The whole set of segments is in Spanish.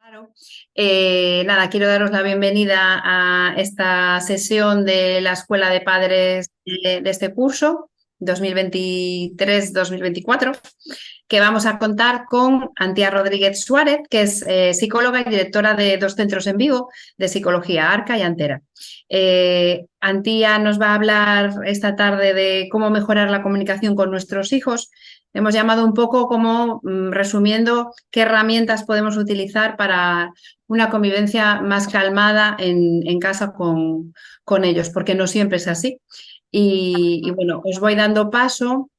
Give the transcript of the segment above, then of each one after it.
Claro. Nada, quiero daros la bienvenida a esta sesión de la Escuela de Padres de este curso 2023-2024, que vamos a contar con Antía Rodríguez Suárez, que es psicóloga y directora de dos centros en vivo de psicología, Arca y Antera. Antía nos va a hablar esta tarde de cómo mejorar la comunicación con nuestros hijos. Hemos llamado un poco como resumiendo qué herramientas podemos utilizar para una convivencia más calmada en casa con ellos, porque no siempre es así. Y bueno, os voy dando paso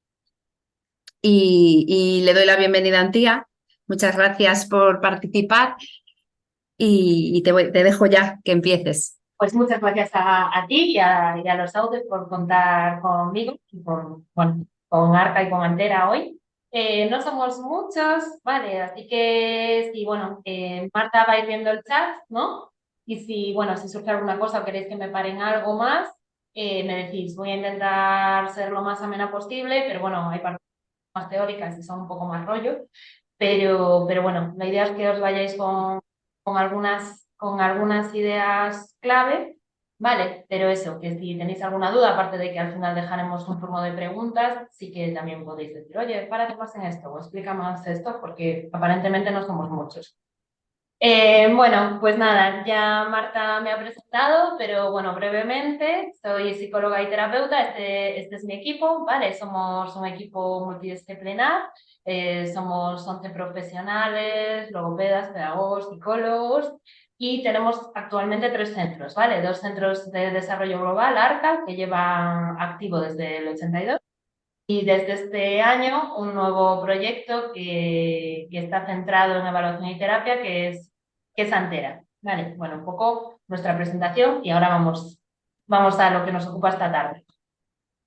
y le doy la bienvenida a Antía. Muchas gracias por participar y te dejo ya que empieces. Pues muchas gracias a ti y a los audios por contar conmigo y con Arca y con Antera hoy. No somos muchos, ¿vale? Así que sí, bueno, Marta va a ir viendo el chat, ¿no? Y si surge alguna cosa o queréis que me paren algo más, me decís. Voy a intentar ser lo más amena posible, pero bueno, hay partes más teóricas y son un poco más rollo. Pero bueno, la idea es que os vayáis con algunas ideas clave, ¿vale? Pero eso, que si tenéis alguna duda, aparte de que al final dejaremos un turno de preguntas, sí que también podéis decir, oye, párate más en esto o explica más esto, porque aparentemente no somos muchos. Bueno, pues nada, ya Marta me ha presentado, pero bueno, brevemente, soy psicóloga y terapeuta, este es mi equipo, ¿vale? Somos un equipo multidisciplinar, somos 11 profesionales, logopedas, pedagogos, psicólogos, y tenemos actualmente 3 centros, ¿vale? 2 centros de desarrollo global, ARCA, que lleva activo desde el 82, y desde este año un nuevo proyecto que está centrado en evaluación y terapia, que es Antera. Vale, bueno, un poco nuestra presentación y ahora vamos a lo que nos ocupa esta tarde.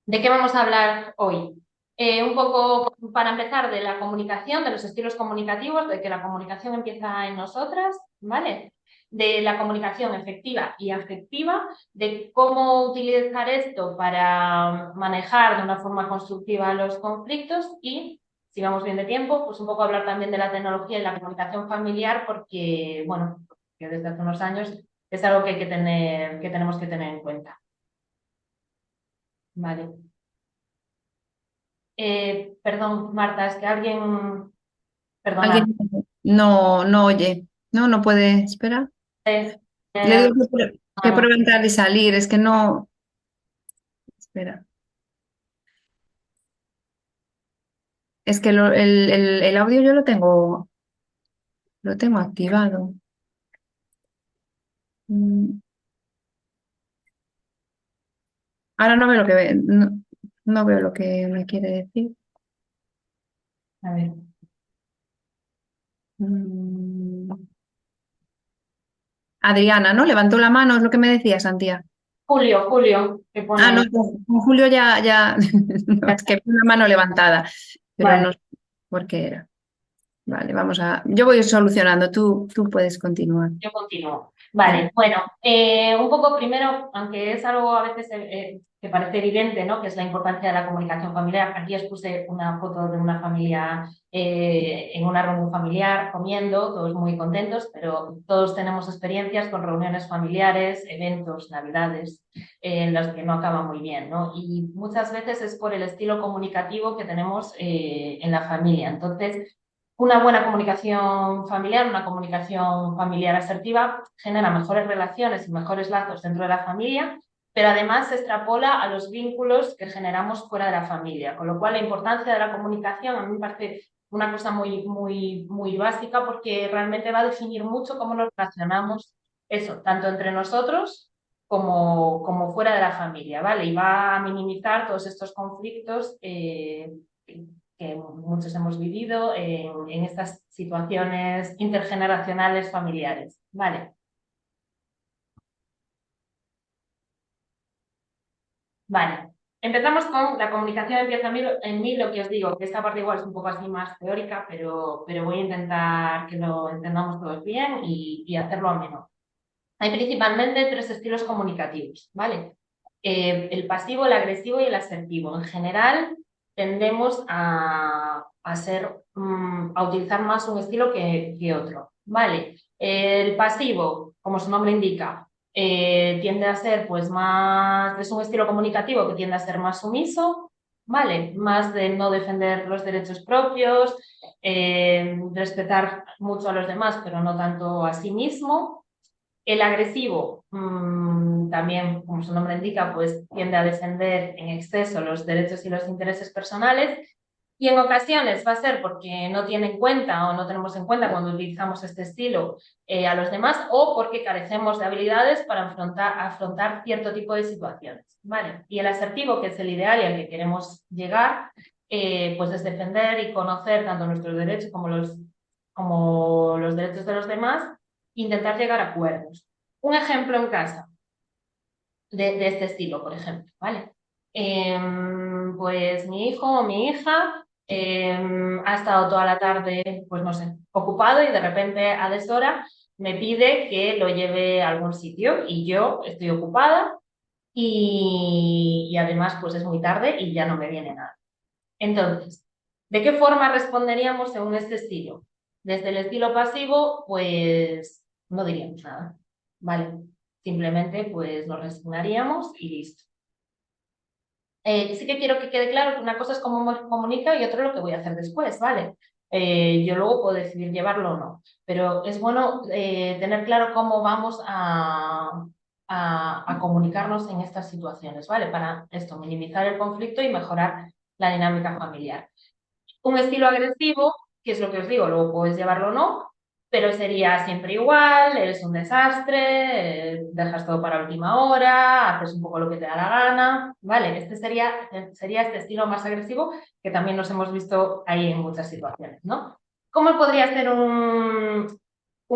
¿De qué vamos a hablar hoy? Un poco para empezar de la comunicación, de los estilos comunicativos, de que la comunicación empieza en nosotras, ¿vale? De la comunicación efectiva y afectiva, de cómo utilizar esto para manejar de una forma constructiva los conflictos y, si vamos bien de tiempo, pues un poco hablar también de la tecnología y la comunicación familiar porque, bueno, que desde hace unos años es algo que tenemos que tener en cuenta. Vale. Perdón, Marta, es que alguien, perdona, ¿Alguien no oye? No puede esperar. eh, Le eh, digo que pruebe entrar y salir, es que no. Espera. Es que el audio yo lo tengo activado. Mm, Ahora no veo no veo lo que me quiere decir. a ver, Mm, Adriana, ¿no? Levantó la mano, es lo que me decía, Santiago. Julio, que No, pone, con Julio ya, no, es que vi una mano levantada, pero vale. no sé por qué era. Vale, yo voy solucionando, tú puedes continuar. Yo continúo. Venga. Vale, bueno, un poco primero, aunque es algo a veces que parece evidente, ¿no? Que es la importancia de la comunicación familiar. Aquí os puse una foto de una familia en una reunión familiar comiendo, todos muy contentos, pero todos tenemos experiencias con reuniones familiares, eventos, navidades, en los que no acaba muy bien, ¿no? Y muchas veces es por el estilo comunicativo que tenemos en la familia. Entonces, una buena comunicación familiar, una comunicación familiar asertiva, genera mejores relaciones y mejores lazos dentro de la familia, pero además se extrapola a los vínculos que generamos fuera de la familia. Con lo cual, la importancia de la comunicación a mí me parece una cosa muy, muy, muy básica porque realmente va a definir mucho cómo nos relacionamos, eso, tanto entre nosotros como fuera de la familia, ¿vale? Y va a minimizar todos estos conflictos que muchos hemos vivido en estas situaciones intergeneracionales familiares. Vale, vale. Empezamos con la comunicación empieza en mí, lo que os digo, que esta parte igual es un poco así más teórica, pero voy a intentar que lo entendamos todos bien y hacerlo ameno. Hay principalmente 3 estilos comunicativos, ¿vale? El pasivo, el agresivo y el asertivo. En general, tendemos a utilizar más un estilo que otro, ¿vale? El pasivo, como su nombre indica, tiende a ser pues más, es un estilo comunicativo que tiende a ser más sumiso, ¿vale? Más de no defender los derechos propios, respetar mucho a los demás, pero no tanto a sí mismo. El agresivo, también, como su nombre indica, pues tiende a defender en exceso los derechos y los intereses personales. Y en ocasiones va a ser porque no tiene en cuenta o no tenemos en cuenta cuando utilizamos este estilo a los demás, o porque carecemos de habilidades para afrontar cierto tipo de situaciones, ¿vale? Y el asertivo, que es el ideal y al que queremos llegar, pues es defender y conocer tanto nuestros derechos como los derechos de los demás, intentar llegar a acuerdos. Un ejemplo en casa de este estilo, por ejemplo, ¿vale? Pues mi hijo o mi hija ha estado toda la tarde, pues no sé, ocupado, y de repente a deshora me pide que lo lleve a algún sitio y yo estoy ocupada y además pues es muy tarde y ya no me viene nada. Entonces, ¿de qué forma responderíamos según este estilo? Desde el estilo pasivo, pues no diríamos nada, ¿vale? Simplemente pues nos resignaríamos y listo. Sí que quiero que quede claro que una cosa es cómo me comunica y otra lo que voy a hacer después, ¿vale? Yo luego puedo decidir llevarlo o no, pero es bueno tener claro cómo vamos a comunicarnos en estas situaciones, ¿vale? Para esto, minimizar el conflicto y mejorar la dinámica familiar. Un estilo agresivo, que es lo que os digo, luego puedes llevarlo o no, pero sería siempre igual, eres un desastre, dejas todo para última hora, haces un poco lo que te da la gana, ¿vale? Este sería este estilo más agresivo que también nos hemos visto ahí en muchas situaciones, ¿no? ¿Cómo podría ser un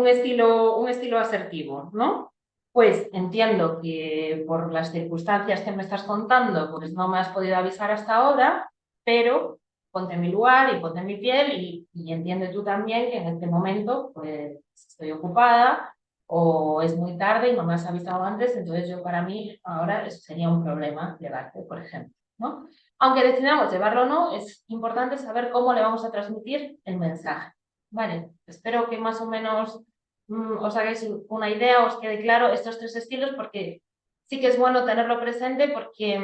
estilo asertivo, ¿no? Pues entiendo que por las circunstancias que me estás contando, pues no me has podido avisar hasta ahora, pero ponte en mi lugar y ponte en mi piel y entiende tú también que en este momento pues estoy ocupada o es muy tarde y no me has avisado antes, entonces yo para mí ahora eso sería un problema llevarte, por ejemplo, ¿no? Aunque decidamos llevarlo o no, es importante saber cómo le vamos a transmitir el mensaje, ¿vale? Espero que más o menos os hagáis una idea, os quede claro estos tres estilos, porque sí que es bueno tenerlo presente porque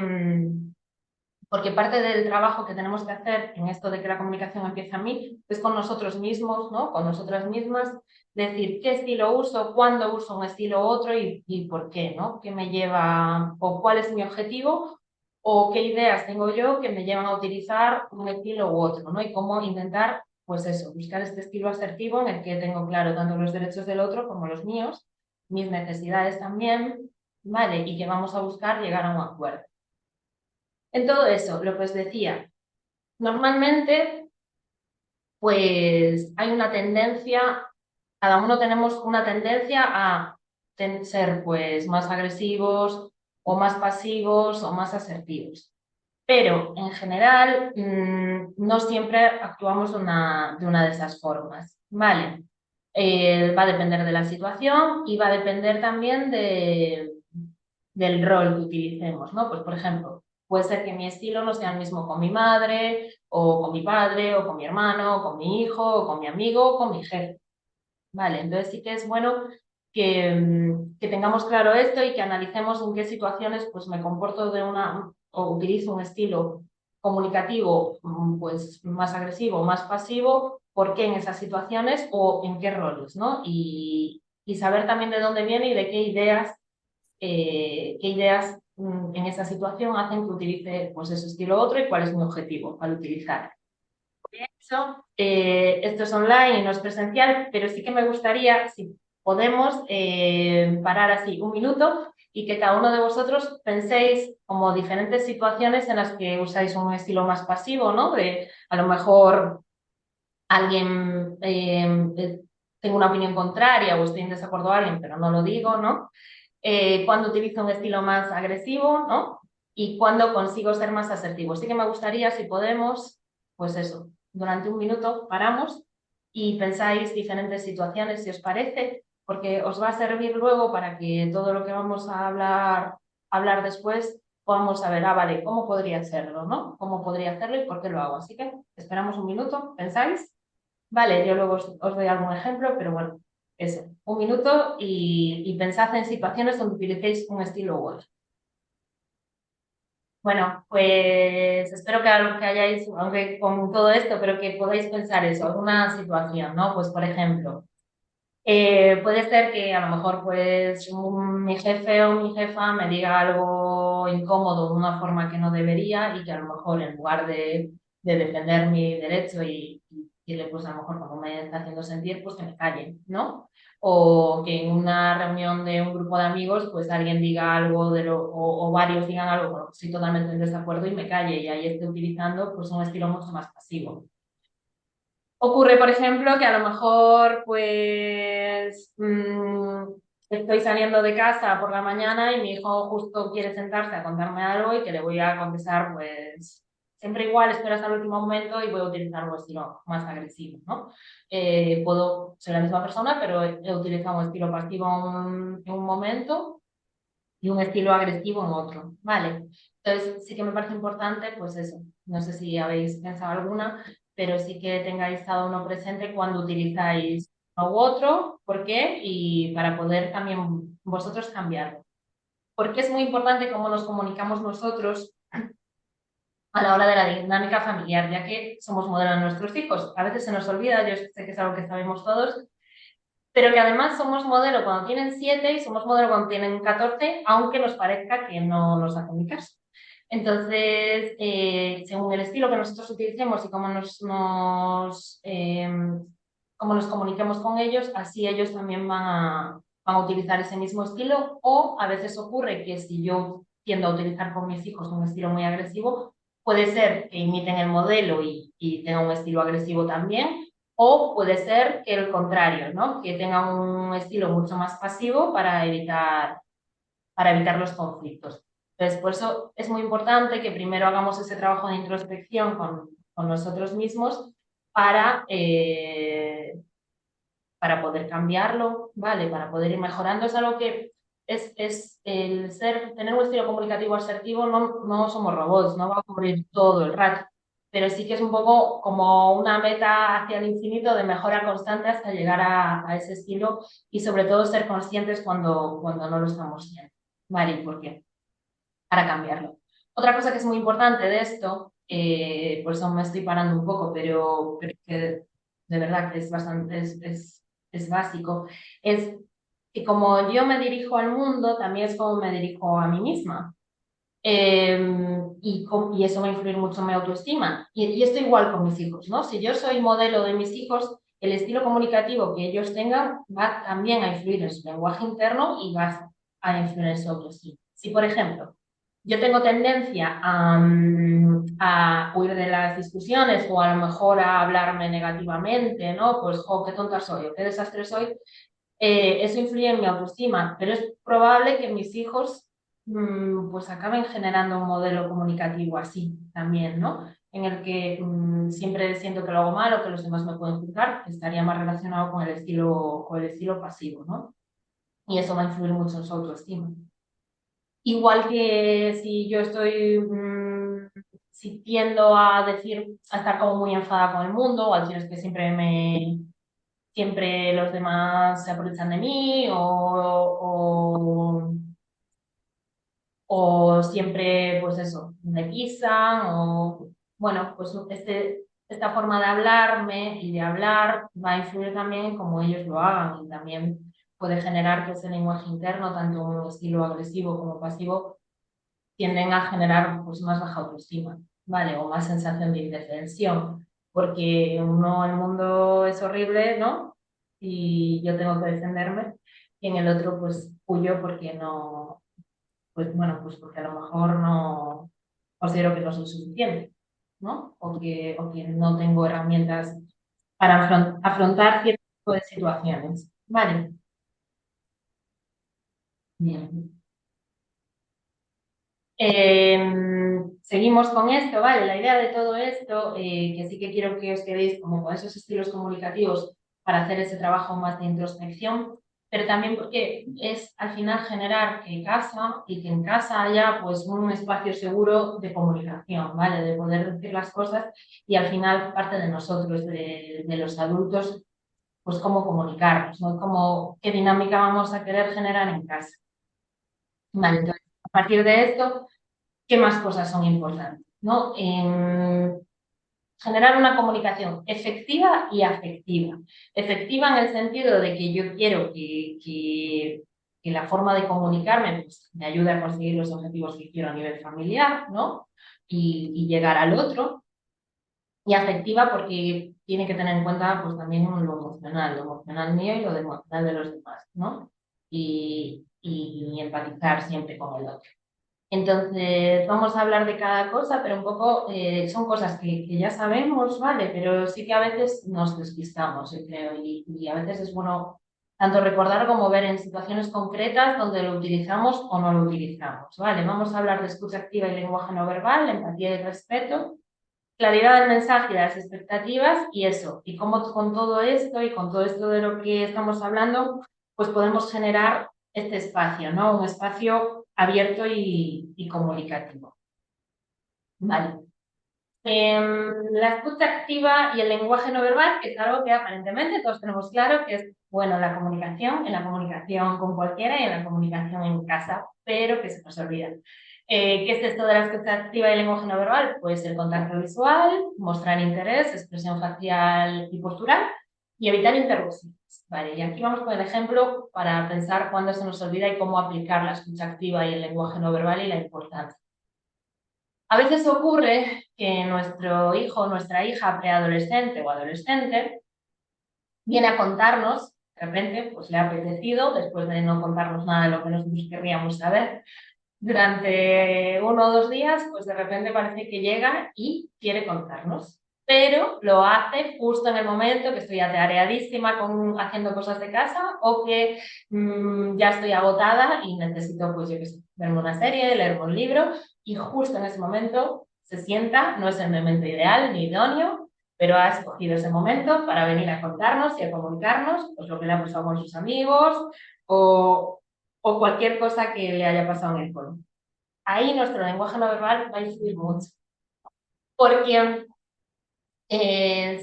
parte del trabajo que tenemos que hacer en esto de que la comunicación empiece a mí es con nosotros mismos, ¿no? Con nosotras mismas, decir qué estilo uso, cuándo uso un estilo u otro y por qué, ¿no? ¿Qué me lleva o cuál es mi objetivo o qué ideas tengo yo que me llevan a utilizar un estilo u otro, ¿no? Y cómo intentar, pues eso, buscar este estilo asertivo en el que tengo claro tanto los derechos del otro como los míos, mis necesidades también, ¿vale? Y que vamos a buscar llegar a un acuerdo. En todo eso, lo que os decía, normalmente, pues hay una tendencia, cada uno tenemos una tendencia a ser pues más agresivos o más pasivos o más asertivos. Pero en general no siempre actuamos de una de esas formas, ¿vale? Va a depender de la situación y va a depender también del rol que utilicemos, ¿no? Pues por ejemplo, puede ser que mi estilo no sea el mismo con mi madre, o con mi padre, o con mi hermano, o con mi hijo, o con mi amigo, o con mi jefe, ¿vale? Entonces sí que es bueno que tengamos claro esto y que analicemos en qué situaciones pues me comporto o utilizo un estilo comunicativo pues más agresivo, más pasivo, por qué en esas situaciones o en qué roles, ¿no? Y saber también de dónde viene y de qué ideas en esa situación hacen que utilice pues ese estilo u otro y cuál es mi objetivo al utilizar. Eso, esto es online y no es presencial, pero sí que me gustaría, si podemos, parar así un minuto y que cada uno de vosotros penséis como diferentes situaciones en las que usáis un estilo más pasivo, ¿no? De a lo mejor alguien tengo una opinión contraria o estoy en desacuerdo con alguien, pero no lo digo, ¿no? Cuando utilizo un estilo más agresivo, ¿no? Y cuando consigo ser más asertivo. Sí que me gustaría, si podemos, pues eso, durante un minuto paramos y pensáis diferentes situaciones, si os parece, porque os va a servir luego para que todo lo que vamos a hablar después podamos saber, vale, ¿cómo podría hacerlo, no? ¿Cómo podría hacerlo y por qué lo hago? Así que esperamos un minuto, ¿pensáis? Vale, yo luego os doy algún ejemplo, pero bueno. eso, un minuto y pensad en situaciones donde utilicéis un estilo u otro. Bueno, pues espero que hayáis, aunque con todo esto, pero que podáis pensar eso, alguna situación, ¿no? Pues por ejemplo, puede ser que a lo mejor pues mi jefe o mi jefa me diga algo incómodo de una forma que no debería y que a lo mejor en lugar de defender mi derecho y decirle pues a lo mejor como me está haciendo sentir, pues que me callen, ¿no? O que en una reunión de un grupo de amigos pues alguien diga algo o varios digan algo con lo que estoy totalmente en desacuerdo y me calle y ahí esté utilizando pues un estilo mucho más pasivo. Ocurre, por ejemplo, que a lo mejor, pues, estoy saliendo de casa por la mañana y mi hijo justo quiere sentarse a contarme algo y que le voy a contestar, pues, siempre igual, espero hasta el último momento y voy a utilizar un estilo más agresivo, ¿no? Puedo ser la misma persona, pero he utilizado un estilo pasivo en un momento y un estilo agresivo en otro, ¿vale? Entonces, sí que me parece importante, pues eso, no sé si habéis pensado alguna, pero sí que tengáis cada uno presente cuando utilizáis uno u otro, por qué, y para poder también vosotros cambiarlo. Porque es muy importante cómo nos comunicamos nosotros a la hora de la dinámica familiar, ya que somos modelo de nuestros hijos. A veces se nos olvida, yo sé que es algo que sabemos todos, pero que además somos modelo cuando tienen 7 y somos modelo cuando tienen 14, aunque nos parezca que no nos hacen ni caso. Entonces, según el estilo que nosotros utilicemos y cómo nos comuniquemos con ellos, así ellos también van a utilizar ese mismo estilo. O a veces ocurre que si yo tiendo a utilizar con mis hijos un estilo muy agresivo, puede ser que imiten el modelo y tengan un estilo agresivo también, o puede ser que el contrario, ¿no? Que tengan un estilo mucho más pasivo para evitar los conflictos. Entonces, por eso es muy importante que primero hagamos ese trabajo de introspección con nosotros mismos para, para poder cambiarlo, ¿vale? Para poder ir mejorando. Es algo que es tener un estilo comunicativo asertivo, no somos robots, no va a ocurrir todo el rato, pero sí que es un poco como una meta hacia el infinito de mejora constante hasta llegar a ese estilo y sobre todo ser conscientes cuando no lo estamos siendo. ¿Vale? ¿Y por qué? Para cambiarlo. Otra cosa que es muy importante de esto, por eso me estoy parando un poco, pero que de verdad que es bastante, es básico, es que como yo me dirijo al mundo, también es como me dirijo a mí misma. Y eso va a influir mucho en mi autoestima. Y esto igual con mis hijos, ¿no? Si yo soy modelo de mis hijos, el estilo comunicativo que ellos tengan va también a influir en su lenguaje interno y va a influir en su autoestima. Si, por ejemplo, yo tengo tendencia a huir de las discusiones o a lo mejor a hablarme negativamente, ¿no? Pues, jo, qué tonta soy o qué desastre soy, eso influye en mi autoestima, pero es probable que mis hijos pues acaben generando un modelo comunicativo así también, ¿no? En el que siempre siento que lo hago mal o que los demás me pueden juzgar, estaría más relacionado con el estilo pasivo, ¿no? Y eso va a influir mucho en su autoestima. Igual que si yo estoy, si tiendo a decir, a estar como muy enfadada con el mundo, o a decir es que siempre los demás se aprovechan de mí o siempre, pues eso, me pisan o, bueno, pues esta forma de hablarme y de hablar va a influir también en cómo ellos lo hagan y también puede generar que ese lenguaje interno, tanto un estilo agresivo como pasivo, tienden a generar pues más baja autoestima, ¿vale? O más sensación de indefensión, porque uno, el mundo es horrible, ¿no? Y yo tengo que defenderme, y en el otro pues huyo porque no, pues bueno, pues porque a lo mejor no considero que no soy suficiente, ¿no? O que no tengo herramientas para afrontar cierto tipo de situaciones, ¿vale? Bien. Seguimos con esto, ¿vale? La idea de todo esto, que sí que quiero que os quedéis como con esos estilos comunicativos para hacer ese trabajo más de introspección, pero también porque es al final generar que casa y que en casa haya pues un espacio seguro de comunicación, ¿vale? De poder decir las cosas y al final parte de nosotros, de los adultos, pues cómo comunicarnos, ¿no? Cómo, qué dinámica vamos a querer generar en casa. Vale, entonces, a partir de esto, ¿qué más cosas son importantes? ¿No? Generar una comunicación efectiva y afectiva. Efectiva en el sentido de que yo quiero que la forma de comunicarme pues, me ayude a conseguir los objetivos que quiero a nivel familiar, ¿no? Y llegar al otro. Y afectiva porque tiene que tener en cuenta pues, también lo emocional mío y lo emocional de los demás, ¿no? Y empatizar siempre con el otro. Entonces, vamos a hablar de cada cosa, pero un poco son cosas que ya sabemos, ¿vale? Pero sí que a veces nos despistamos, yo creo, y a veces es bueno tanto recordar como ver en situaciones concretas donde lo utilizamos o no lo utilizamos, ¿vale? Vamos a hablar de escucha activa y lenguaje no verbal, empatía y respeto, claridad del mensaje y de las expectativas y eso, y cómo con todo esto y con todo esto de lo que estamos hablando, pues podemos generar este espacio, ¿no? Un espacio abierto y comunicativo. Vale. La escucha activa y el lenguaje no verbal es algo que aparentemente todos tenemos claro que es, bueno, la comunicación, en la comunicación con cualquiera y en la comunicación en casa, pero que se nos olvida. ¿Qué es esto de la escucha activa y el lenguaje no verbal? Pues el contacto visual, mostrar interés, expresión facial y postural y evitar interrupciones. Vale, y aquí vamos con el ejemplo para pensar cuándo se nos olvida y cómo aplicar la escucha activa y el lenguaje no verbal y la importancia. A veces ocurre que nuestro hijo o nuestra hija preadolescente o adolescente viene a contarnos, de repente, pues le ha apetecido, después de no contarnos nada de lo que nosotros querríamos saber, durante 1 o 2 días, pues de repente parece que llega y quiere contarnos. Pero lo hace justo en el momento que estoy atareadísima haciendo cosas de casa o que ya estoy agotada y necesito, pues yo qué sé, verme una serie, leerme un libro y justo en ese momento se sienta, no es el momento ideal ni idóneo, pero ha escogido ese momento para venir a contarnos y a comunicarnos pues, lo que le ha pasado con sus amigos o, o cualquier cosa que le haya pasado en el pueblo. Ahí nuestro lenguaje no verbal va a influir mucho. Porque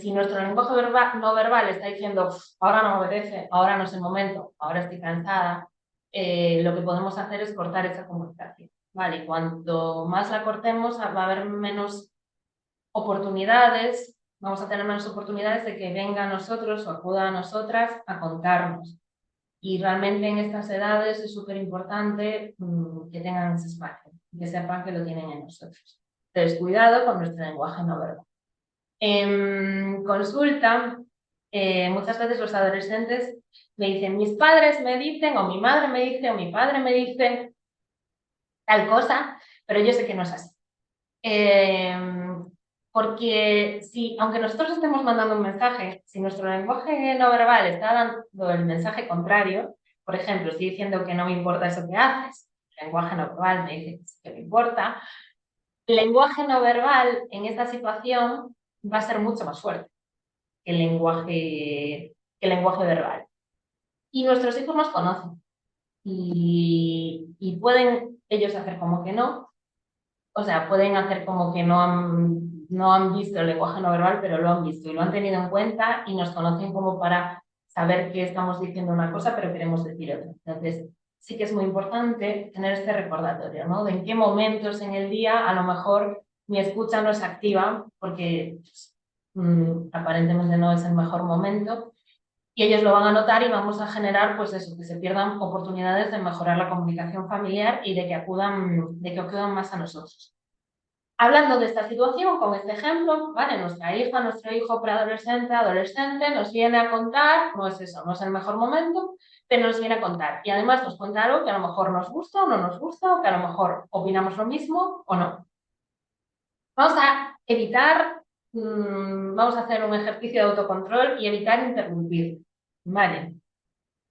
si nuestro lenguaje no verbal está diciendo, ahora no me obedece, ahora no es el momento, ahora estoy cansada, lo que podemos hacer es cortar esa comunicación. ¿Vale? Cuanto más la cortemos, va a haber menos oportunidades, vamos a tener menos oportunidades de que venga a nosotros o acuda a nosotras a contarnos. Y realmente en estas edades es súper importante que tengan ese espacio, que sepan que lo tienen en nosotros. Entonces, cuidado con nuestro lenguaje no verbal. En consulta, muchas veces los adolescentes me dicen, mis padres me dicen, o mi madre me dice, o mi padre me dice tal cosa, pero yo sé que no es así. Porque si, aunque nosotros estemos mandando un mensaje, si nuestro lenguaje no verbal está dando el mensaje contrario, por ejemplo, estoy diciendo que no me importa eso que haces, el lenguaje no verbal me dice que me importa, el lenguaje no verbal en esta situación va a ser mucho más fuerte que el lenguaje verbal. Y nuestros hijos nos conocen y pueden ellos hacer como que no, o sea, pueden hacer como que no han visto el lenguaje no verbal, pero lo han visto y lo han tenido en cuenta y nos conocen como para saber que estamos diciendo una cosa, pero queremos decir otra. Entonces, sí que es muy importante tener este recordatorio, ¿no? De en qué momentos en el día a lo mejor mi escucha no es activa, porque aparentemente no es el mejor momento, y ellos lo van a notar y vamos a generar, pues eso, que se pierdan oportunidades de mejorar la comunicación familiar y de que acudan más a nosotros. Hablando de esta situación, con este ejemplo, ¿vale? Nuestra hija, nuestro hijo preadolescente, adolescente, nos viene a contar, no es eso, no es el mejor momento, pero nos viene a contar. Y además nos cuenta algo que a lo mejor nos gusta o no nos gusta, o que a lo mejor opinamos lo mismo o no. Vamos a evitar, vamos a hacer un ejercicio de autocontrol y evitar interrumpir, ¿vale?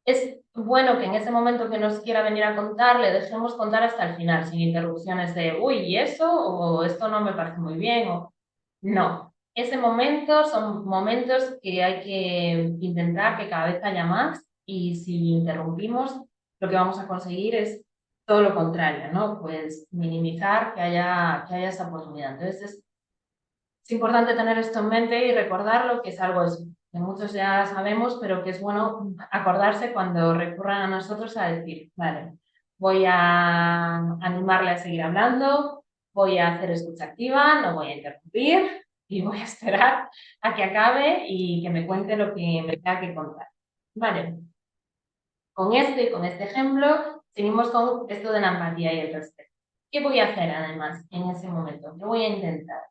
Es bueno que en ese momento que nos quiera venir a contar, le dejemos contar hasta el final, sin interrupciones de, uy, ¿y eso? O esto no me parece muy bien, o no. Ese momento son momentos que hay que intentar que cada vez haya más y si interrumpimos, lo que vamos a conseguir es todo lo contrario, ¿no? Pues minimizar que haya esa oportunidad. Entonces es importante tener esto en mente y recordarlo, que es algo que muchos ya sabemos, pero que es bueno acordarse cuando recurran a nosotros a decir, vale, voy a animarle a seguir hablando, voy a hacer escucha activa, no voy a interrumpir y voy a esperar a que acabe y que me cuente lo que me tenga que contar. Vale, con con este ejemplo, seguimos con esto de la empatía y el respeto. ¿Qué voy a hacer además en ese momento? ¿Qué voy a intentar?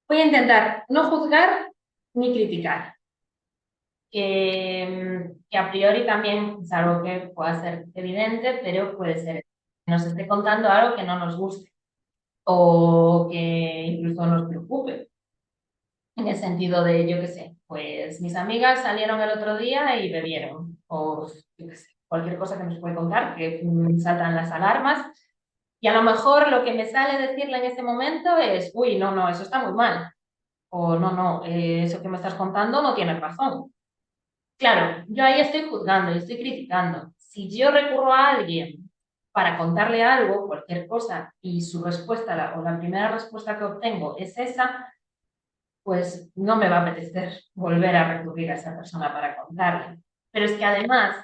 Voy a intentar no juzgar ni criticar, que a priori también es algo que pueda ser evidente, pero puede ser que nos esté contando algo que no nos guste o que incluso nos preocupe. En el sentido de, yo qué sé, pues mis amigas salieron el otro día y bebieron, o yo qué sé, cualquier cosa que nos puede contar, que saltan las alarmas, y a lo mejor lo que me sale decirle en ese momento es, uy, no, no, eso está muy mal, o no, no, eso que me estás contando no tiene razón. Claro, yo ahí estoy juzgando y estoy criticando. Si yo recurro a alguien para contarle algo, cualquier cosa, y su respuesta o la primera respuesta que obtengo es esa, pues no me va a apetecer volver a recurrir a esa persona para contarle. Pero es que además,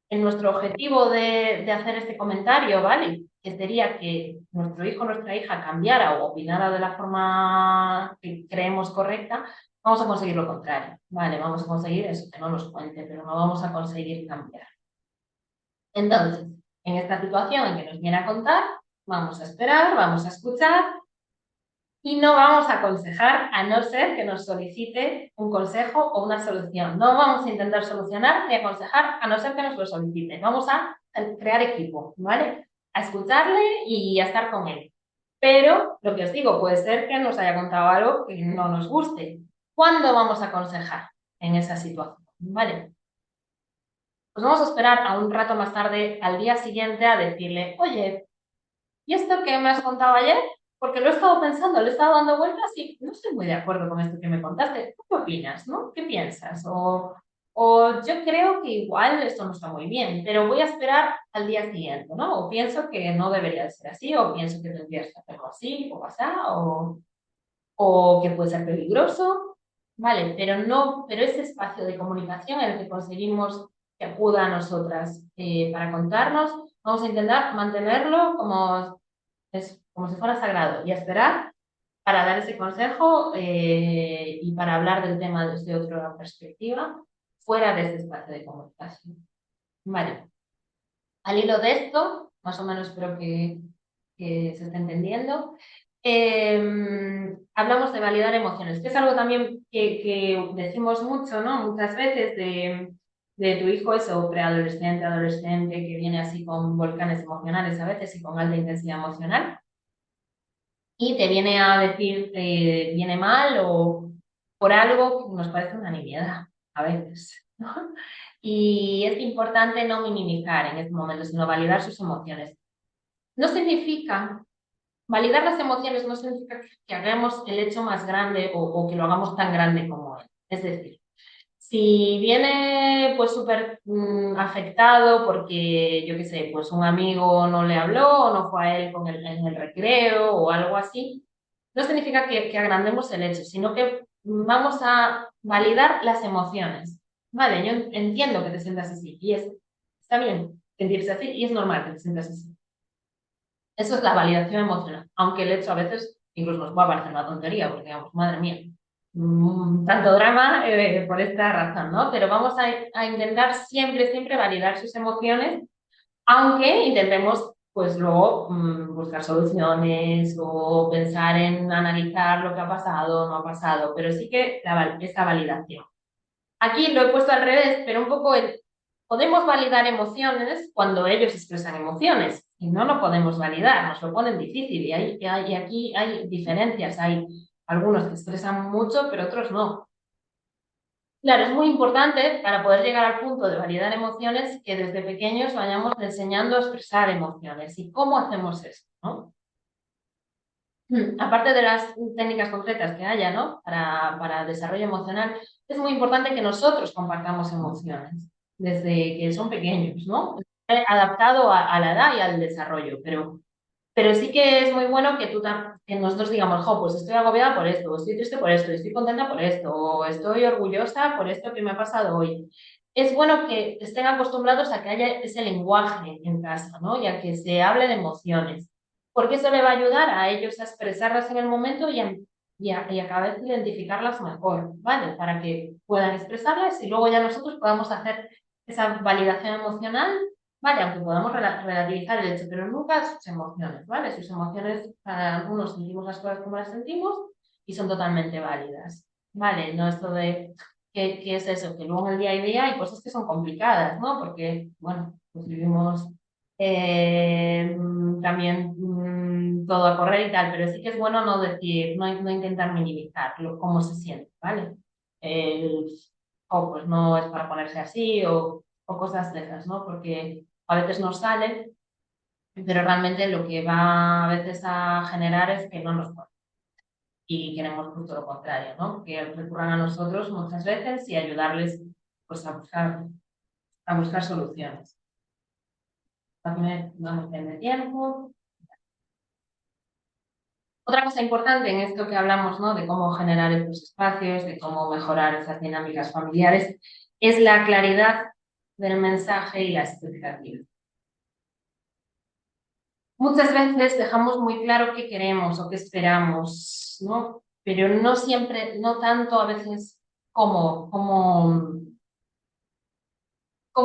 en nuestro objetivo de hacer este comentario, ¿vale? Que sería que nuestro hijo o nuestra hija cambiara o opinara de la forma que creemos correcta, vamos a conseguir lo contrario, ¿vale? Vamos a conseguir eso, que no nos cuente, pero no vamos a conseguir cambiar. Entonces, en esta situación en que nos viene a contar, vamos a esperar, vamos a escuchar y no vamos a aconsejar a no ser que nos solicite un consejo o una solución. No vamos a intentar solucionar ni aconsejar a no ser que nos lo solicite. Vamos a crear equipo, ¿vale? A escucharle y a estar con él. Pero lo que os digo, puede ser que nos haya contado algo que no nos guste. ¿Cuándo vamos a aconsejar en esa situación? ¿Vale? Pues vamos a esperar a un rato más tarde, al día siguiente, a decirle, oye, ¿y esto que me has contado ayer? Porque lo he estado pensando, le he estado dando vueltas y no estoy muy de acuerdo con esto que me contaste. ¿Tú qué opinas, no? ¿Qué piensas? O yo creo que igual esto no está muy bien, pero voy a esperar al día siguiente, ¿no? O pienso que no debería de ser así, o pienso que tendrías que hacerlo así, o pasar, o que puede ser peligroso, ¿vale? Pero no, pero ese espacio de comunicación en el que conseguimos que acuda a nosotras para contarnos, vamos a intentar mantenerlo como es como si fuera sagrado y a esperar para dar ese consejo y para hablar del tema desde otra perspectiva, fuera de ese espacio de comunicación. Vale. Al hilo de esto, más o menos espero que se esté entendiendo, hablamos de validar emociones, que es algo también que decimos mucho, ¿no? Muchas veces de tu hijo eso, preadolescente, adolescente, que viene así con volcanes emocionales a veces y con alta intensidad emocional y te viene a decir viene mal o por algo que nos parece una nimiedad a veces, ¿no? Y es importante no minimizar en este momento, sino validar sus emociones. No significa, validar las emociones no significa que hagamos el hecho más grande o que lo hagamos tan grande como él. Es decir, si viene pues súper afectado porque, yo qué sé, pues un amigo no le habló o no fue a él en el recreo o algo así, no significa que agrandemos el hecho, sino que vamos a validar las emociones. Vale, yo entiendo que te sientas así y está bien sentirse así y es normal que te sientas así. Eso es la validación emocional, aunque el hecho a veces incluso nos puede parecer una tontería, porque digamos, madre mía, tanto drama por esta razón, ¿no? Pero vamos a intentar siempre, siempre validar sus emociones, aunque intentemos, pues luego buscar soluciones o pensar en analizar lo que ha pasado o no ha pasado, pero sí que esa validación. Aquí lo he puesto al revés, pero un poco podemos validar emociones cuando ellos expresan emociones, y no lo podemos validar, nos lo ponen difícil, y aquí hay diferencias, hay algunos que expresan mucho, pero otros no. Claro, es muy importante para poder llegar al punto de validar emociones que desde pequeños vayamos enseñando a expresar emociones. ¿Y cómo hacemos esto, no? Aparte de las técnicas concretas que haya, ¿no? Para desarrollo emocional, es muy importante que nosotros compartamos emociones desde que son pequeños, ¿no? Adaptado a la edad y al desarrollo, pero Pero sí que es muy bueno que que nosotros digamos, jo, pues estoy agobiada por esto, o estoy triste por esto, estoy contenta por esto, o estoy orgullosa por esto que me ha pasado hoy. Es bueno que estén acostumbrados a que haya ese lenguaje en casa, ¿no? Y a que se hable de emociones, porque eso le va a ayudar a ellos a expresarlas en el momento y a cada vez identificarlas mejor, ¿vale? Para que puedan expresarlas y luego ya nosotros podamos hacer esa validación emocional. Vale, aunque podamos relativizar el hecho, pero nunca sus emociones, ¿vale? Sus emociones, para algunos sentimos las cosas como las sentimos y son totalmente válidas, ¿vale? No esto de, ¿qué es eso? Que luego en el día a día hay cosas que son complicadas, ¿no? Porque, bueno, pues vivimos también todo a correr y tal, pero sí que es bueno no decir, no intentar minimizar cómo se siente, ¿vale? El, pues no es para ponerse así o cosas de esas, ¿no? Porque a veces nos sale, pero realmente lo que va a veces a generar es que no nos ponen. Y queremos justo lo contrario, ¿no? Que recurran a nosotros muchas veces y ayudarles pues, a buscar soluciones. También vamos de tiempo. Otra cosa importante en esto que hablamos, ¿no? De cómo generar estos espacios, de cómo mejorar esas dinámicas familiares, es la claridad del mensaje y la expectativa. Muchas veces dejamos muy claro qué queremos o qué esperamos, ¿no? Pero no siempre, no tanto a veces cómo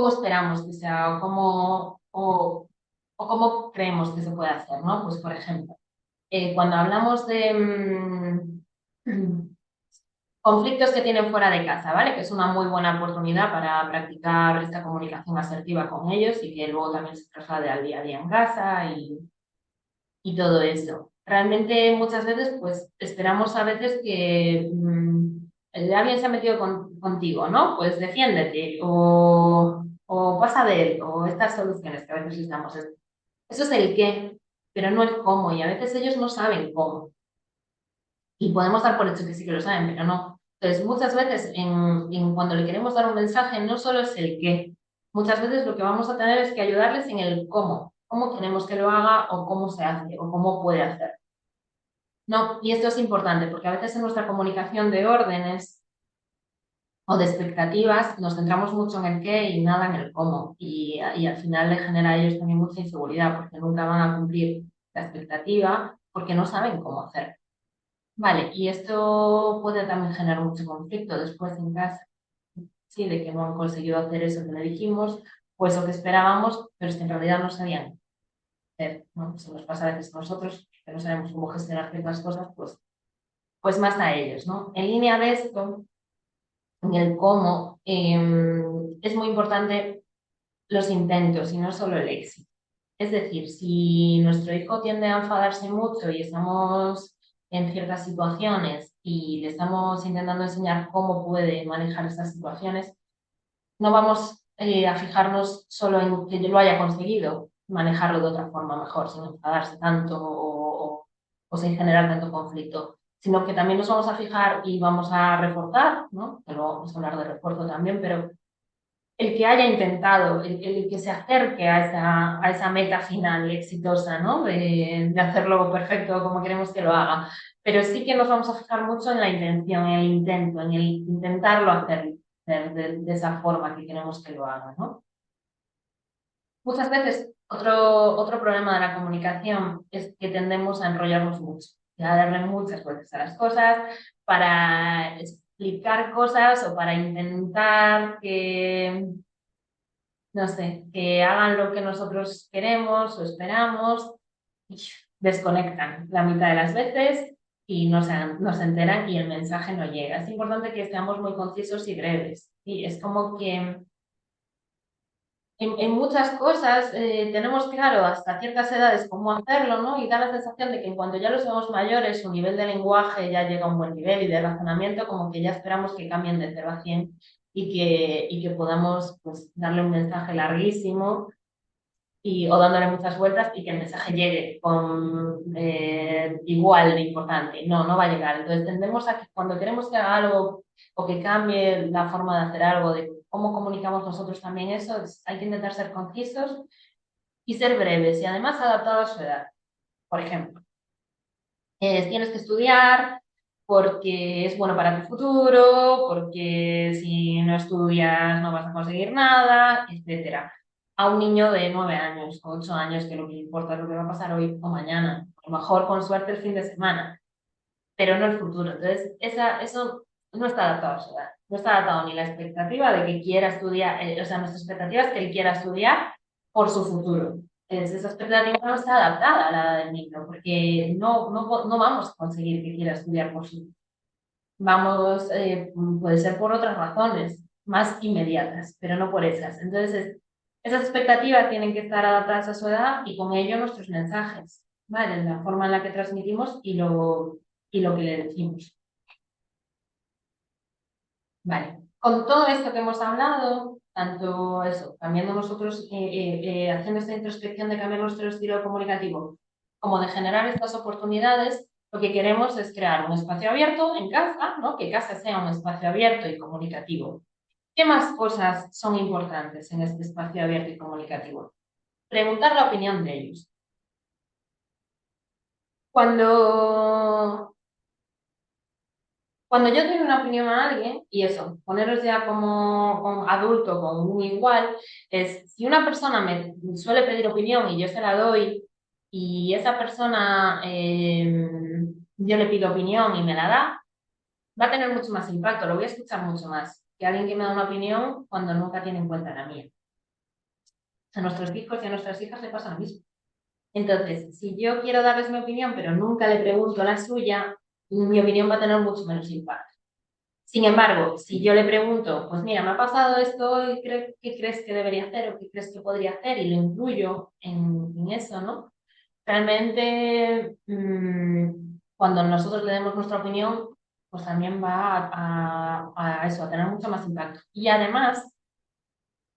esperamos que sea o cómo creemos que se puede hacer, ¿no? Pues, por ejemplo, cuando hablamos de conflictos que tienen fuera de casa, ¿vale? Que es una muy buena oportunidad para practicar esta comunicación asertiva con ellos y que luego también se traslade al día a día en casa y todo eso. Realmente muchas veces pues esperamos a veces que alguien se ha metido contigo, ¿no? Pues defiéndete o pasa de él o estas soluciones que a veces les damos. Eso es el qué, pero no el cómo y a veces ellos no saben cómo. Y podemos dar por hecho que sí que lo saben, pero no. Entonces, muchas veces cuando le queremos dar un mensaje, no solo es el qué. Muchas veces lo que vamos a tener es que ayudarles en el cómo. Cómo queremos que lo haga o cómo se hace o cómo puede hacer. No, y esto es importante porque a veces en nuestra comunicación de órdenes o de expectativas nos centramos mucho en el qué y nada en el cómo. Y al final le genera a ellos también mucha inseguridad porque nunca van a cumplir la expectativa porque no saben cómo hacer. Vale, y esto puede también generar mucho conflicto después en casa, sí, de que no han conseguido hacer eso que le dijimos, pues lo que esperábamos, pero es que en realidad no sabían hacer, ¿no? Se nos pasa a veces a nosotros, que no sabemos cómo gestionar ciertas cosas, pues más a ellos, ¿no? En línea de esto, en el cómo, es muy importante los intentos y no solo el éxito. Es decir, si nuestro hijo tiende a enfadarse mucho y estamos en ciertas situaciones y le estamos intentando enseñar cómo puede manejar esas situaciones, no vamos a fijarnos solo en que yo lo haya conseguido manejarlo de otra forma mejor, sin enfadarse tanto o sin generar tanto conflicto, sino que también nos vamos a fijar y vamos a reforzar, ¿no? Que luego vamos a hablar de refuerzo también, pero el que haya intentado, el que se acerque a esa meta final exitosa, ¿no? De hacerlo perfecto como queremos que lo haga. Pero sí que nos vamos a fijar mucho en la intención, en el intento, en el intentarlo hacer de esa forma que queremos que lo haga, ¿no? Muchas veces otro problema de la comunicación es que tendemos a enrollarnos mucho, y a darle muchas vueltas a las cosas para explicar cosas o para intentar que no sé, que hagan lo que nosotros queremos o esperamos, y desconectan la mitad de las veces y no se enteran y el mensaje no llega. Es importante que seamos muy concisos y breves. Y es como que en muchas cosas tenemos claro hasta ciertas edades cómo hacerlo, ¿no? Y da la sensación de que en cuanto ya los somos mayores, su nivel de lenguaje ya llega a un buen nivel y de razonamiento, como que ya esperamos que cambien de 0 a 100 y que podamos pues, darle un mensaje larguísimo o dándole muchas vueltas y que el mensaje llegue con igual de importante. No, no va a llegar. Entonces tendemos a que cuando queremos que haga algo o que cambie la forma de hacer algo, de cómo comunicamos nosotros también eso, hay que intentar ser concisos y ser breves y además adaptado a su edad. Por ejemplo, tienes que estudiar porque es bueno para tu futuro, porque si no estudias no vas a conseguir nada, etcétera. A un niño de 9 años, 8 años, que lo que le importa es lo que va a pasar hoy o mañana, a lo mejor con suerte el fin de semana, pero no el futuro. Entonces, eso no está adaptado a su edad. No está adaptado ni la expectativa de que quiera estudiar, o sea, nuestra expectativa es que él quiera estudiar por su futuro. Esa expectativa no está adaptada a la edad del niño, porque no vamos a conseguir que quiera estudiar por su. Vamos, puede ser por otras razones más inmediatas, pero no por esas. Entonces, esas expectativas tienen que estar adaptadas a su edad y con ello nuestros mensajes, ¿vale? La forma en la que transmitimos y lo que le decimos. Vale. Con todo esto que hemos hablado, tanto eso, cambiando nosotros, haciendo esta introspección de cambiar nuestro estilo comunicativo, como de generar estas oportunidades, lo que queremos es crear un espacio abierto en casa, ¿no? Que casa sea un espacio abierto y comunicativo. ¿Qué más cosas son importantes en este espacio abierto y comunicativo? Preguntar la opinión de ellos. Cuando Cuando yo doy una opinión a alguien, y eso, poneros ya como adulto, con un igual, es si una persona me suele pedir opinión y yo se la doy, y esa persona, yo le pido opinión y me la da, va a tener mucho más impacto, lo voy a escuchar mucho más que alguien que me da una opinión cuando nunca tiene en cuenta la mía. A nuestros hijos y a nuestras hijas le pasa lo mismo. Entonces, si yo quiero darles mi opinión, pero nunca le pregunto la suya, mi opinión va a tener mucho menos impacto. Sin embargo, si yo le pregunto, pues mira, me ha pasado esto y ¿qué crees que debería hacer o qué crees que podría hacer? Y lo incluyo en eso, ¿no? Realmente, cuando nosotros le demos nuestra opinión, pues también va a eso, a tener mucho más impacto. Y además,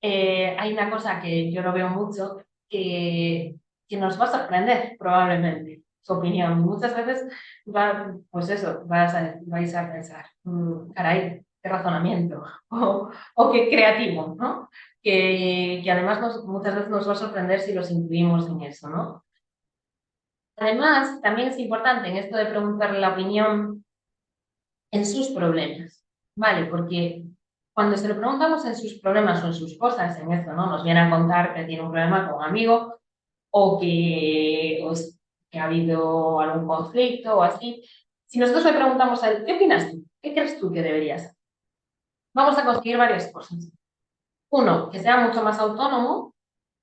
hay una cosa que yo lo veo mucho, que nos va a sorprender probablemente su opinión. Muchas veces pues eso, vais a pensar, caray, qué razonamiento o qué creativo, ¿no? Que además muchas veces nos va a sorprender si los incluimos en eso, ¿no? Además, también es importante en esto de preguntarle la opinión en sus problemas, ¿vale? Porque cuando se lo preguntamos en sus problemas o en sus cosas, en esto, ¿no? Nos viene a contar que tiene un problema con un amigo o que ha habido algún conflicto o así. Si nosotros le preguntamos a él, ¿qué opinas tú? ¿Qué crees tú que deberías hacer? Vamos a conseguir varias cosas. Uno, que sea mucho más autónomo,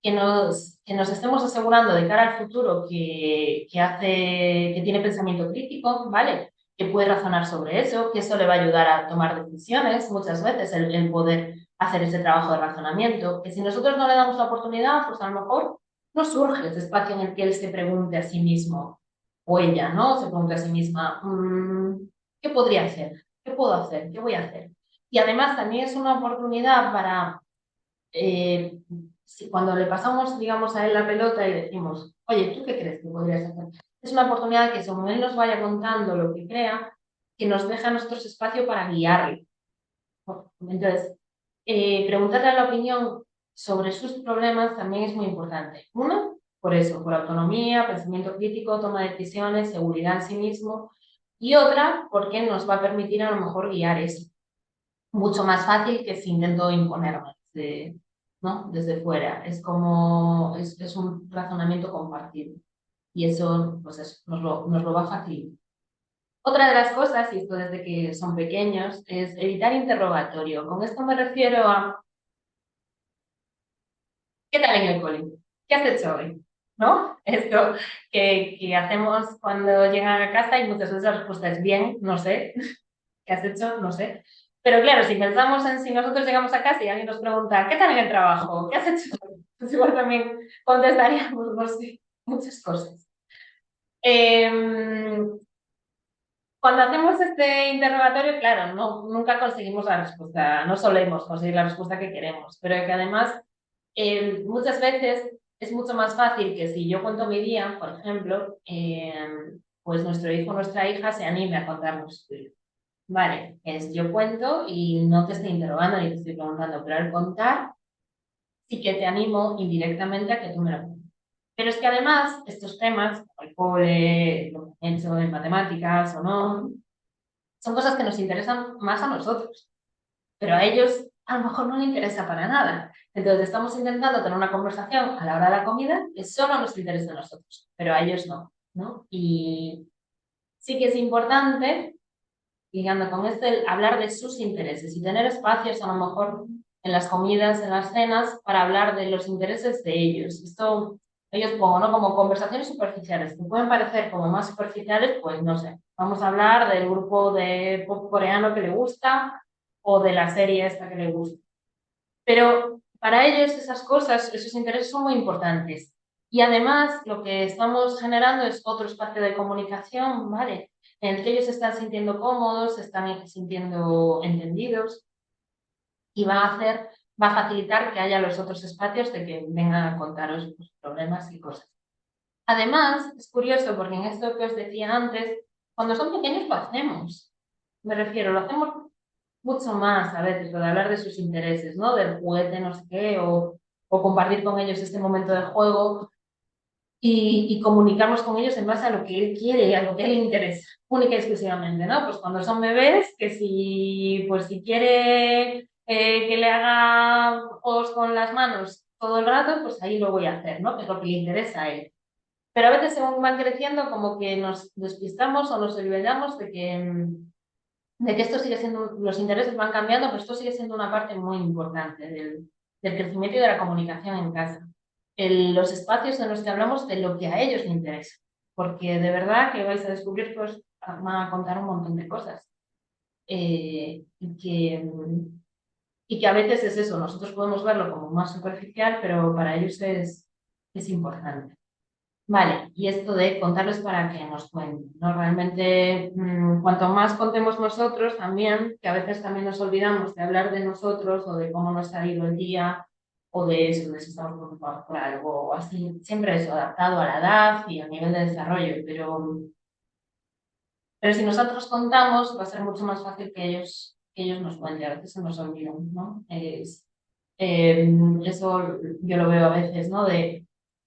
que nos estemos asegurando de cara al futuro que tiene pensamiento crítico, ¿vale? Que puede razonar sobre eso, que eso le va a ayudar a tomar decisiones muchas veces, el poder hacer ese trabajo de razonamiento, que si nosotros no le damos la oportunidad, pues a lo mejor no surge ese espacio en el que él se pregunte a sí mismo, o ella, ¿no? Se pregunte a sí misma, ¿qué podría hacer? ¿Qué puedo hacer? ¿Qué voy a hacer? Y además también es una oportunidad para eh, cuando le pasamos, digamos, a él la pelota y decimos, oye, ¿tú qué crees que podrías hacer? Es una oportunidad que según él nos vaya contando lo que crea, que nos deja nuestro espacio para guiarle. Entonces, preguntarle la opinión sobre sus problemas también es muy importante. Uno, por eso, por autonomía, pensamiento crítico, toma de decisiones, seguridad en sí mismo. Y otra, porque nos va a permitir a lo mejor guiar eso mucho más fácil que si intento imponerme ¿no? Desde fuera. Es un razonamiento compartido y eso, pues nos lo va a facilitar. Otra de las cosas, y esto desde que son pequeños, es evitar interrogatorio. Con esto me refiero a ¿qué tal en el colegio? ¿Qué has hecho hoy? ¿No? Esto que hacemos cuando llegan a casa y muchas veces la respuesta es bien, no sé. ¿Qué has hecho? No sé. Pero claro, si pensamos en si nosotros llegamos a casa y alguien nos pregunta, ¿qué tal en el trabajo? ¿Qué has hecho? Pues igual también contestaríamos, no sé, muchas cosas. Cuando hacemos este interrogatorio, claro, nunca conseguimos la respuesta, no solemos conseguir la respuesta que queremos, pero que además muchas veces es mucho más fácil que si yo cuento mi día, por ejemplo, pues nuestro hijo o nuestra hija se anime a contarnos su día. Vale, yo cuento y no te estoy interrogando ni te estoy preguntando, pero al contar sí que te animo indirectamente a que tú me lo cuentes. Pero es que además estos temas, como el cole, lo que han hecho en matemáticas o no, son cosas que nos interesan más a nosotros, pero a ellos a lo mejor no les interesa para nada. Entonces estamos intentando tener una conversación a la hora de la comida que solo nos interesa a nosotros, pero a ellos no, ¿no? Y sí que es importante, ligando con esto, el hablar de sus intereses y tener espacios a lo mejor en las comidas, en las cenas, para hablar de los intereses de ellos. Esto ellos pongo, ¿no? Como conversaciones superficiales, que pueden parecer como más superficiales, pues no sé, vamos a hablar del grupo de pop coreano que le gusta o de la serie esta que le gusta. Pero para ellos esas cosas, esos intereses son muy importantes. Y además lo que estamos generando es otro espacio de comunicación, ¿vale? En el que ellos se están sintiendo cómodos, se están sintiendo entendidos y va a facilitar que haya los otros espacios de que vengan a contaros sus problemas y cosas. Además, es curioso porque en esto que os decía antes, cuando son pequeños lo hacemos. Me refiero, lo hacemos mucho más a veces, lo de hablar de sus intereses, ¿no? Del juguete, no sé qué, o compartir con ellos este momento de juego y comunicarnos con ellos en base a lo que él quiere, a lo que él le interesa, única y exclusivamente, ¿no? Pues cuando son bebés, que si, pues si quiere que le haga juegos con las manos todo el rato, pues ahí lo voy a hacer, ¿no? Que es lo que le interesa a él. Pero a veces según van creciendo, como que nos despistamos o nos olvidamos de que esto sigue siendo, los intereses van cambiando, pero esto sigue siendo una parte muy importante del crecimiento y de la comunicación en casa. Los espacios en los que hablamos de lo que a ellos les interesa, porque de verdad que vais a descubrir que os van a contar un montón de cosas. Eh, y que, y que a veces es eso, nosotros podemos verlo como más superficial, pero para ellos es importante. Vale, y esto de contarles para que nos cuenten, ¿no? Realmente, cuanto más contemos nosotros también, que a veces también nos olvidamos de hablar de nosotros o de cómo nos ha ido el día o de eso, de si estamos preocupados por algo o así, siempre eso, adaptado a la edad y al nivel de desarrollo, pero si nosotros contamos va a ser mucho más fácil que ellos nos cuenten, a veces se nos olvidan, ¿no? Eso yo lo veo a veces, ¿no? De,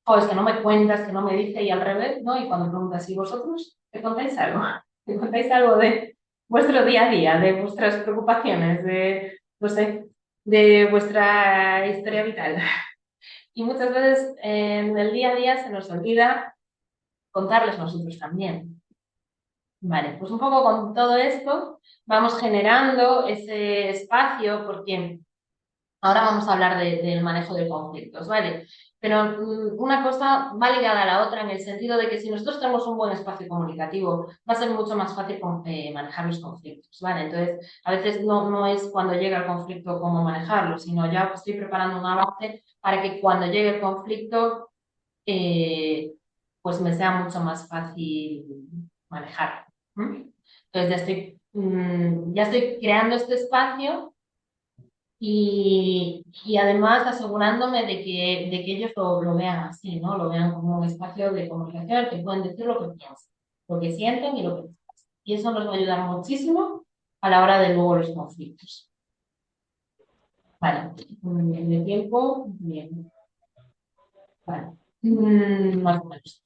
oh, es que no me cuentas, que no me dice y al revés, ¿no? Y cuando preguntas, ¿y vosotros te contáis algo? ¿Te contáis algo de vuestro día a día, de vuestras preocupaciones, de, no sé, de vuestra historia vital? Y muchas veces en el día a día se nos olvida contarles nosotros también. Vale, pues un poco con todo esto vamos generando ese espacio porque ahora vamos a hablar del manejo de conflictos, ¿vale? Pero una cosa va ligada a la otra en el sentido de que si nosotros tenemos un buen espacio comunicativo, va a ser mucho más fácil manejar los conflictos, ¿vale? Entonces, a veces no es cuando llega el conflicto cómo manejarlo, sino ya estoy preparando una base para que cuando llegue el conflicto, eh, pues me sea mucho más fácil manejar. Entonces, ya estoy creando este espacio y además asegurándome de que ellos lo vean así, ¿no? Lo vean como un espacio de comunicación que pueden decir lo que piensan, lo que sienten y lo que piensan. Y eso nos va a ayudar muchísimo a la hora de luego los conflictos. Vale, de tiempo, bien. Vale. Más o menos.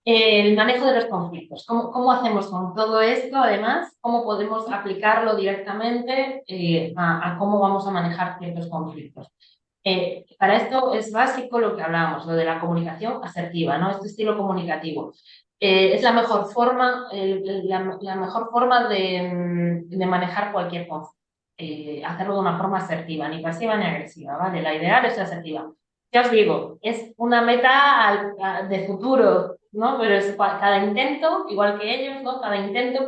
El manejo de los conflictos. ¿Cómo hacemos con todo esto? Además, ¿cómo podemos aplicarlo directamente a cómo vamos a manejar ciertos conflictos? Para esto es básico lo que hablábamos, lo de la comunicación asertiva, ¿no? Este estilo comunicativo. Es la mejor forma, la mejor forma de manejar cualquier conflicto. Hacerlo de una forma asertiva, ni pasiva ni agresiva, ¿vale? La ideal es asertiva. Ya os digo, es una meta de futuro, ¿no? Pero es cada intento, igual que ellos, ¿no? Cada intento,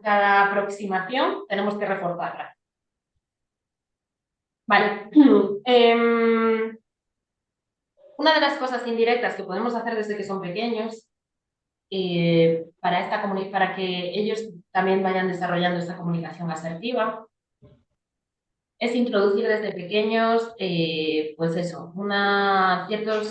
cada aproximación, tenemos que reforzarla. Vale. Una de las cosas indirectas que podemos hacer desde que son pequeños, para que ellos también vayan desarrollando esta comunicación asertiva, es introducir desde pequeños, pues eso, cierta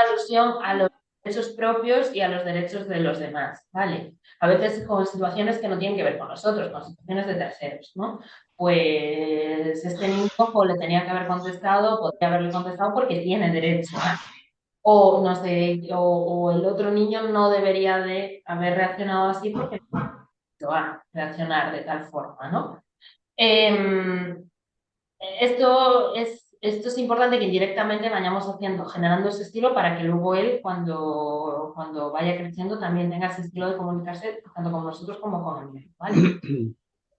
alusión a los derechos propios y a los derechos de los demás, ¿vale? A veces con situaciones que no tienen que ver con nosotros, con situaciones de terceros, ¿no? Pues este niño le tenía que haber contestado, podría haberle contestado porque tiene derecho a. o no sé, o el otro niño no debería de haber reaccionado así porque no va a reaccionar de tal forma, ¿no? Em, esto es importante que indirectamente vayamos haciendo, generando ese estilo para que luego él, cuando vaya creciendo, también tenga ese estilo de comunicarse tanto con nosotros como con el medio, ¿vale?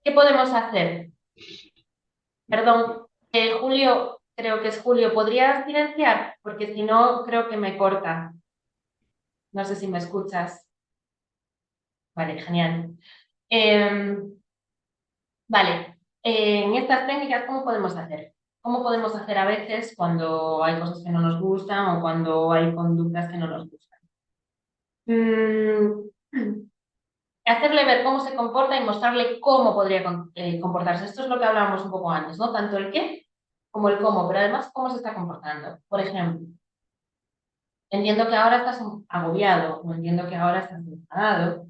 ¿Qué podemos hacer? Perdón, Julio, creo que es Julio. ¿Podrías silenciar? Porque si no, creo que me corta. No sé si me escuchas. Vale, genial. Vale, en estas técnicas, ¿cómo podemos hacer? ¿Cómo podemos hacer a veces cuando hay cosas que no nos gustan o cuando hay conductas que no nos gustan? Mm, hacerle ver cómo se comporta y mostrarle cómo podría comportarse. Esto es lo que hablábamos un poco antes, ¿no? Tanto el qué como el cómo, pero además cómo se está comportando. Por ejemplo, entiendo que ahora estás agobiado o entiendo que ahora estás enfadado,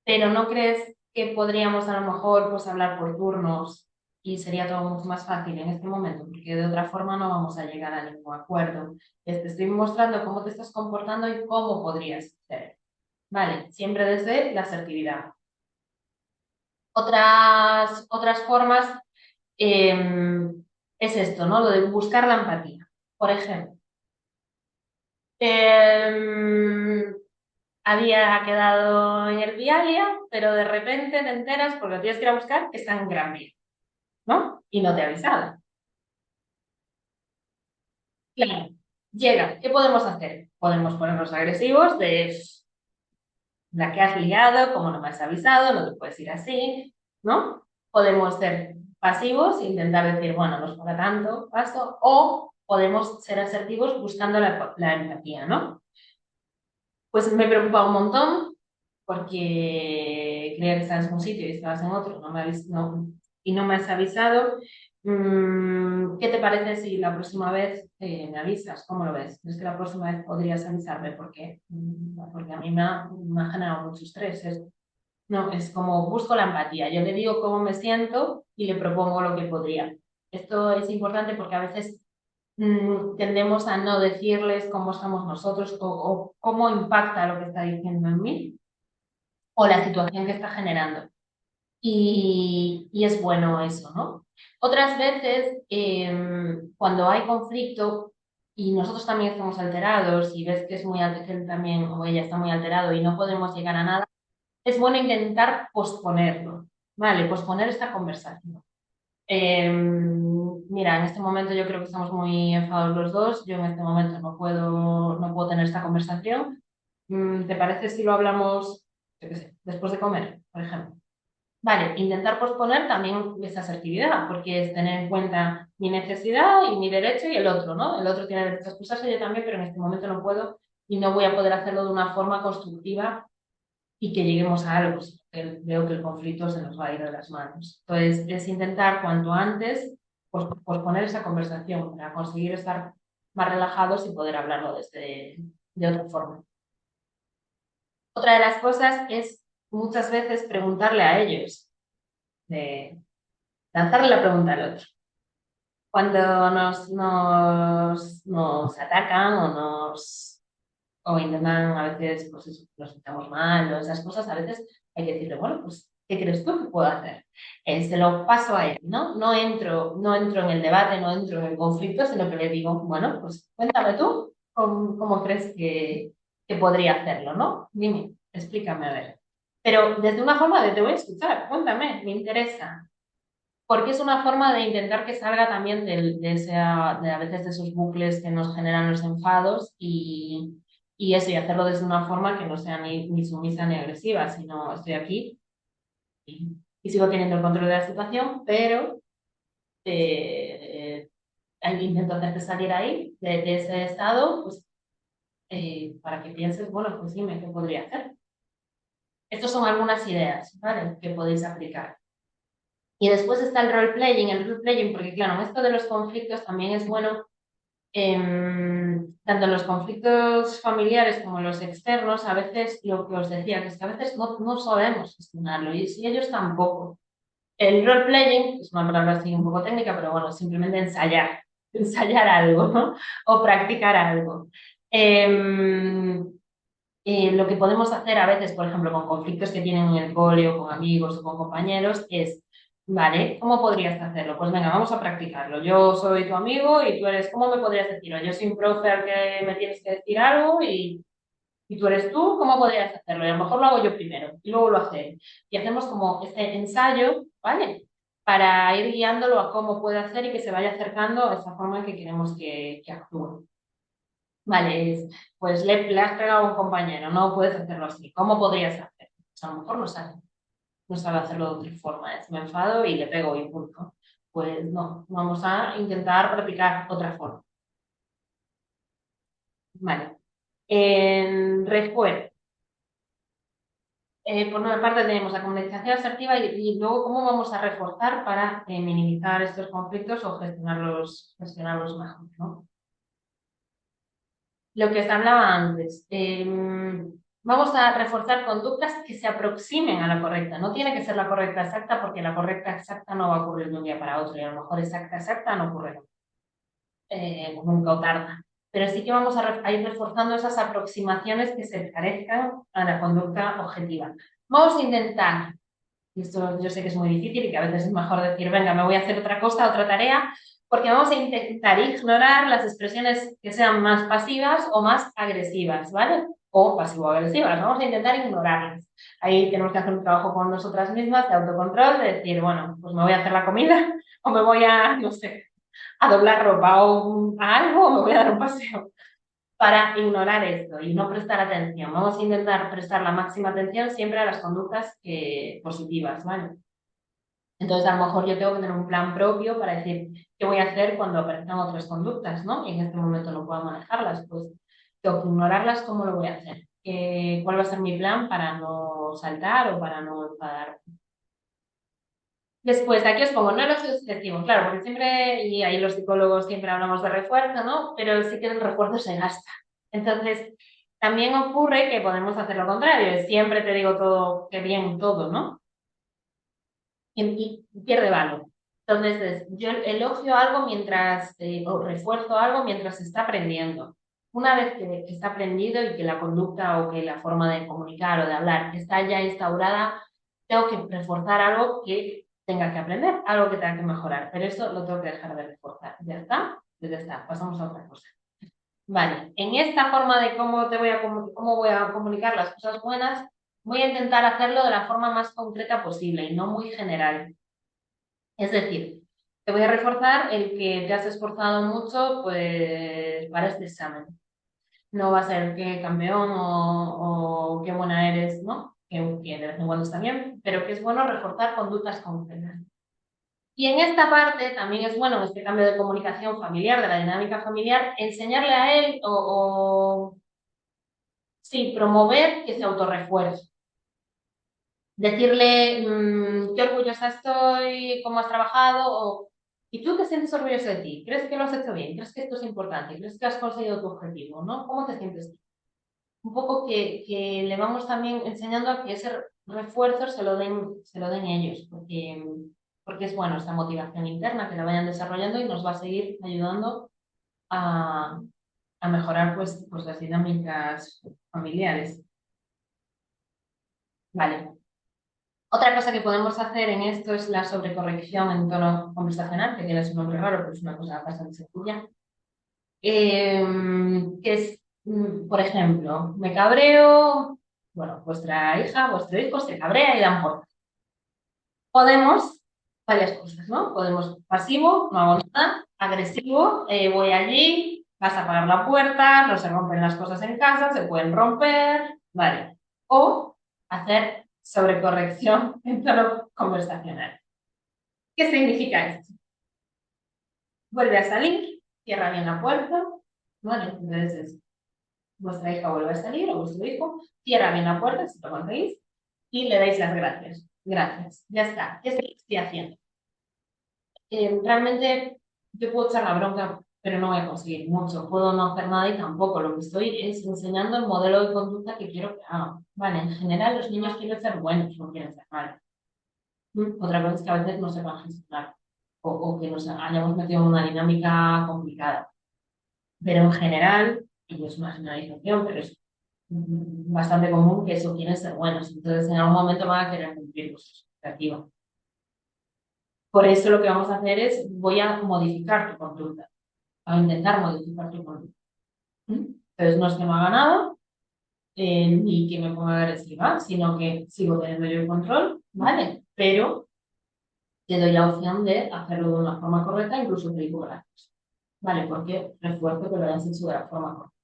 pero ¿no crees que podríamos a lo mejor pues hablar por turnos y sería todo mucho más fácil en este momento? Porque de otra forma no vamos a llegar a ningún acuerdo. Te estoy mostrando cómo te estás comportando y cómo podrías ser. Vale, siempre desde la asertividad. Otras formas es esto, ¿no? Lo de buscar la empatía. Por ejemplo, em, había quedado en el Vialia, pero de repente te enteras, porque lo tienes que ir a buscar, que está en Gran Vía, ¿no? Y no te ha avisado. Claro, llega, ¿qué podemos hacer? Podemos ponernos agresivos de la que has liado, como no me has avisado, no te puedes ir así, ¿no? Podemos ser pasivos e intentar decir, bueno, no es para tanto, paso, o podemos ser asertivos buscando la empatía, ¿no? Pues me preocupa un montón porque creía que estabas en un sitio y estabas en otro, y no me has avisado. ¿Qué te parece si la próxima vez me avisas? ¿Cómo lo ves? ¿Crees que la próxima vez podrías avisarme? Porque a mí me ha generado mucho estrés. No, es como busco la empatía. Yo le digo cómo me siento y le propongo lo que podría. Esto es importante porque a veces tendemos a no decirles cómo estamos nosotros o cómo impacta lo que está diciendo en mí o la situación que está generando. Y es bueno eso, ¿no? Otras veces, cuando hay conflicto y nosotros también estamos alterados y ves que es muy que él también o ella está muy alterado y no podemos llegar a nada, es bueno intentar posponerlo, ¿vale? Posponer esta conversación. Mira, en este momento yo creo que estamos muy enfadados los dos. Yo en este momento no puedo tener esta conversación. ¿Te parece si lo hablamos, yo qué sé, después de comer, por ejemplo? Vale, intentar posponer también esa asertividad, porque es tener en cuenta mi necesidad y mi derecho y el otro, ¿no? El otro tiene derecho a excusarse, yo también, pero en este momento no puedo y no voy a poder hacerlo de una forma constructiva y que lleguemos a algo. Veo que el conflicto se nos va a ir de las manos. Entonces, es intentar cuanto antes posponer esa conversación para conseguir estar más relajados y poder hablarlo de otra forma. Otra de las cosas es muchas veces preguntarle a ellos, de lanzarle la pregunta al otro. Cuando nos atacan o intentan a veces, pues eso, nos sentamos mal o esas cosas, a veces hay que decirle, bueno, pues, ¿qué crees tú que puedo hacer? Se lo paso a él, ¿no? No entro en el debate, no entro en el conflicto, sino que le digo, bueno, pues cuéntame tú cómo crees que podría hacerlo, ¿no? Dime, explícame a ver. Pero desde una forma de te voy a escuchar, cuéntame, me interesa. Porque es una forma de intentar que salga también de a veces de esos bucles que nos generan los enfados y eso, y hacerlo desde una forma que no sea ni sumisa ni agresiva, sino estoy aquí y sigo teniendo el control de la situación, pero intento hacerte salir ahí, de ese estado, pues para que pienses, bueno, pues dime, ¿qué podría hacer? Estas son algunas ideas, ¿vale? Que podéis aplicar. Y después está el role-playing, porque claro, en esto de los conflictos también es bueno, tanto en los conflictos familiares como en los externos, a veces lo que os decía, que es que a veces no sabemos gestionarlo y si ellos tampoco. El role-playing es una palabra así un poco técnica, pero bueno, simplemente ensayar, ensayar algo, ¿no? O practicar algo. Lo que podemos hacer a veces, por ejemplo, con conflictos que tienen en el cole o con amigos o con compañeros, es, vale, ¿cómo podrías hacerlo? Pues venga, vamos a practicarlo. Yo soy tu amigo y tú eres, ¿cómo me podrías decir? O yo soy un profe al que me tienes que decir algo y tú eres tú, ¿cómo podrías hacerlo? Y a lo mejor lo hago yo primero y luego lo hace él. Y hacemos como este ensayo, ¿vale? Para ir guiándolo a cómo puede hacer y que se vaya acercando a esa forma que queremos que actúe. Vale, pues le has pegado a un compañero, no puedes hacerlo así. ¿Cómo podrías hacerlo? Pues a lo mejor no sabe hacerlo de otra forma. Es, me enfado y le pego y punto. Pues no, vamos a intentar practicar otra forma. Vale. En refuerzo. Por una parte tenemos la comunicación asertiva y luego cómo vamos a reforzar para minimizar estos conflictos o gestionarlos mejor, ¿no? Lo que os hablaba antes, vamos a reforzar conductas que se aproximen a la correcta. No tiene que ser la correcta exacta porque la correcta exacta no va a ocurrir de un día para otro y a lo mejor exacta no ocurre nunca o tarda. Pero sí que vamos a ir reforzando esas aproximaciones que se parezcan a la conducta objetiva. Vamos a intentar, y esto yo sé que es muy difícil y que a veces es mejor decir, venga, me voy a hacer otra cosa, otra tarea, porque vamos a intentar ignorar las expresiones que sean más pasivas o más agresivas, ¿vale? O pasivo-agresivas, vamos a intentar ignorarlas. Ahí tenemos que hacer un trabajo con nosotras mismas de autocontrol, de decir, bueno, pues me voy a hacer la comida o me voy a, no sé, a doblar ropa o a algo o me voy a dar un paseo para ignorar esto y no prestar atención. Vamos a intentar prestar la máxima atención siempre a las conductas positivas, ¿vale? Entonces, a lo mejor yo tengo que tener un plan propio para decir qué voy a hacer cuando aparezcan otras conductas, ¿no? Y en este momento no puedo manejarlas, pues tengo que ignorarlas, ¿cómo lo voy a hacer? ¿Cuál va a ser mi plan para no saltar o para no enfadar? Después, aquí os pongo, no elogios excesivos, claro, porque siempre, y ahí los psicólogos siempre hablamos de refuerzo, ¿no? Pero sí que el refuerzo se gasta. Entonces, también ocurre que podemos hacer lo contrario, siempre te digo todo, que bien todo, ¿no? Y pierde valor. Entonces, yo elogio algo mientras, o refuerzo algo mientras se está aprendiendo. Una vez que está aprendido y que la conducta o que la forma de comunicar o de hablar está ya instaurada, tengo que reforzar algo que tenga que aprender, algo que tenga que mejorar. Pero eso lo tengo que dejar de reforzar. ¿Ya está? Pues ya está. Pasamos a otra cosa. Vale, en esta forma de cómo voy a comunicar las cosas buenas, voy a intentar hacerlo de la forma más concreta posible y no muy general. Es decir, te voy a reforzar el que te has esforzado mucho pues, para este examen. No va a ser qué campeón o qué buena eres, ¿no? Que de vez en cuando está bien, pero que es bueno reforzar conductas concretas. Y en esta parte también es bueno, en este cambio de comunicación familiar, de la dinámica familiar, enseñarle a él sí, promover que se autorrefuerce. Decirle qué orgullosa estoy, cómo has trabajado, ¿y tú te sientes orgulloso de ti? ¿Crees que lo has hecho bien? ¿Crees que esto es importante? ¿Crees que has conseguido tu objetivo? ¿No? ¿Cómo te sientes tú? Un poco que le vamos también enseñando a que ese refuerzo se lo den ellos, porque es bueno esta motivación interna que la vayan desarrollando y nos va a seguir ayudando a, a mejorar pues las dinámicas familiares. Vale. Otra cosa que podemos hacer en esto es la sobrecorrección en tono conversacional, que tiene su nombre raro, pero es una cosa bastante sencilla. Que es, por ejemplo, me cabreo, bueno, vuestra hija, vuestro hijo se cabrea y dan por. Podemos, varias cosas, ¿no? Podemos pasivo, no hago nada, agresivo, voy allí, vas a apagar la puerta, no se rompen las cosas en casa, se pueden romper, vale. O hacer sobrecorrección en tono conversacional. ¿Qué significa esto? Vuelve a salir, cierra bien la puerta, ¿vale? Entonces, vuestra hija vuelve a salir o vuestro hijo, cierra bien la puerta, si lo conseguís, y le dais las gracias. Gracias, ya está. ¿Qué estoy haciendo? Realmente yo puedo echar la bronca, pero no voy a conseguir mucho. Puedo no hacer nada y tampoco. Lo que estoy es enseñando el modelo de conducta que quiero que hagan. Vale, en general los niños quieren ser buenos, no quieren ser malos. Otra cosa es que a veces no sepan gestionar o que nos hayamos metido en una dinámica complicada. Pero en general, y es una generalización, pero es bastante común que eso quieren ser buenos, entonces en algún momento van a querer cumplir con sus expectativas. Por eso lo que vamos a hacer es, voy a modificar tu conducta, a intentar modificar tu conducta. Entonces no es que no haga nada, ni que me ponga agresiva, sino que sigo teniendo yo el control, ¿vale? Pero te doy la opción de hacerlo de una forma correcta, incluso te digo gracias, ¿vale? Porque refuerzo que lo hayas hecho de la forma correcta.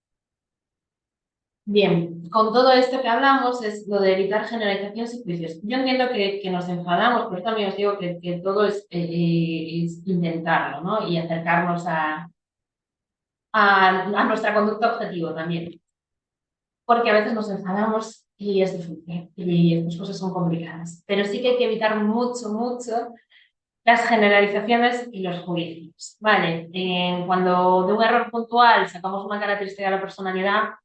Bien, con todo esto que hablamos es lo de evitar generalizaciones y juicios. Yo entiendo que nos enfadamos, pero también os digo que todo es intentarlo, ¿no? Y acercarnos a nuestra conducta objetivo también. Porque a veces nos enfadamos y es difícil y estas cosas son complicadas. Pero sí que hay que evitar mucho, mucho las generalizaciones y los juicios, ¿vale? Cuando de un error puntual sacamos una característica de la personalidad,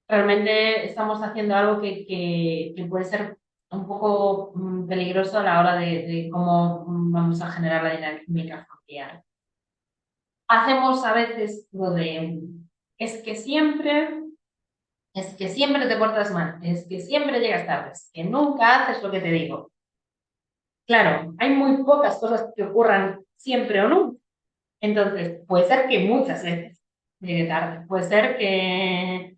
realmente estamos haciendo algo que puede ser un poco peligroso a la hora de cómo vamos a generar la dinámica familiar. Hacemos a veces lo de, es que siempre, es que siempre te portas mal, es que siempre llegas tarde, es que nunca haces lo que te digo. Claro, hay muy pocas cosas que ocurran siempre o nunca. Entonces, puede ser que muchas veces llegue tarde, puede ser que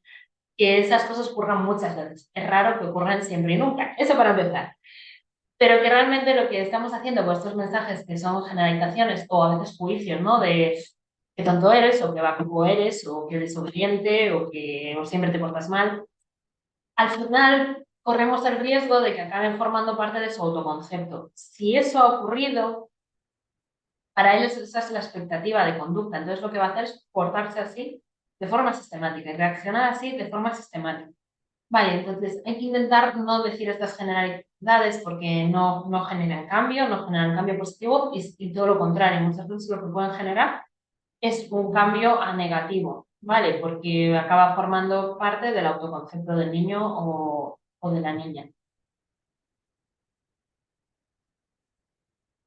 esas cosas ocurran muchas veces. Es raro que ocurran siempre y nunca. Eso para empezar. Pero que realmente lo que estamos haciendo con estos mensajes que son generalizaciones o a veces juicios, ¿no? De qué tonto eres o qué vacuo eres o que desobediente o que o siempre te portas mal. Al final corremos el riesgo de que acaben formando parte de su autoconcepto. Si eso ha ocurrido, para ellos esa es la expectativa de conducta. Entonces lo que va a hacer es portarse así de forma sistemática y reaccionar así de forma sistemática. Vale, entonces hay que intentar no decir estas generalidades porque no generan cambio, no generan cambio positivo y todo lo contrario. Muchas veces lo que pueden generar es un cambio a negativo, ¿vale? Porque acaba formando parte del autoconcepto del niño o de la niña.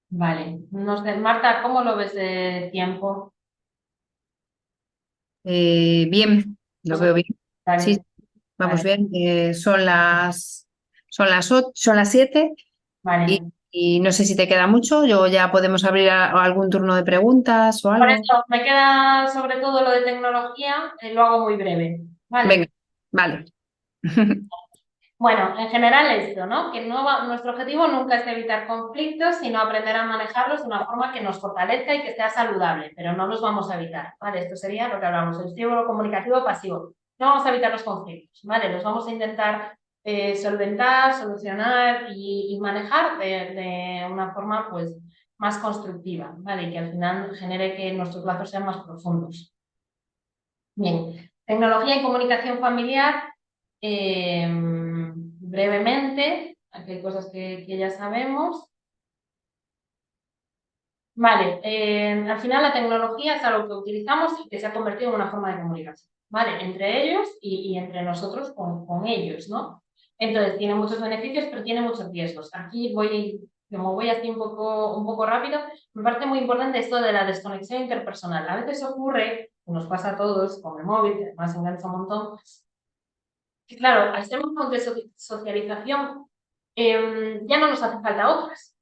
Vale, no sé, Marta, ¿cómo lo ves de tiempo? Bien, lo Pues, veo bien. Sí, vale, vamos vale, bien. Son las 7 y, vale. y no sé si te queda mucho. Yo ya podemos abrir algún turno de preguntas o Por algo. eso me queda sobre todo lo de tecnología, lo hago muy breve, Venga, ¿vale? vale. Bueno, en general esto, ¿no? Que nuestro objetivo nunca es evitar conflictos, sino aprender a manejarlos de una forma que nos fortalezca y que sea saludable, pero no los vamos a evitar, ¿vale? Esto sería lo que hablamos, el estímulo comunicativo pasivo. No vamos a evitar los conflictos, ¿vale? Los vamos a intentar solventar, solucionar y manejar de una forma, pues, más constructiva, ¿vale? Y que al final genere que nuestros lazos sean más profundos. Bien, tecnología y comunicación familiar. Brevemente, aquí hay cosas que ya sabemos. Vale, al final la tecnología es algo que utilizamos y que se ha convertido en una forma de comunicación, ¿vale? Entre ellos y entre nosotros con ellos, ¿no? Entonces, tiene muchos beneficios, pero tiene muchos riesgos. Aquí como voy así un poco rápido, me parece muy importante esto de la desconexión interpersonal. A veces ocurre, nos pasa a todos con el móvil, que además engancha un montón, que claro, al ser un montón de socialización, ya no nos hace falta otras.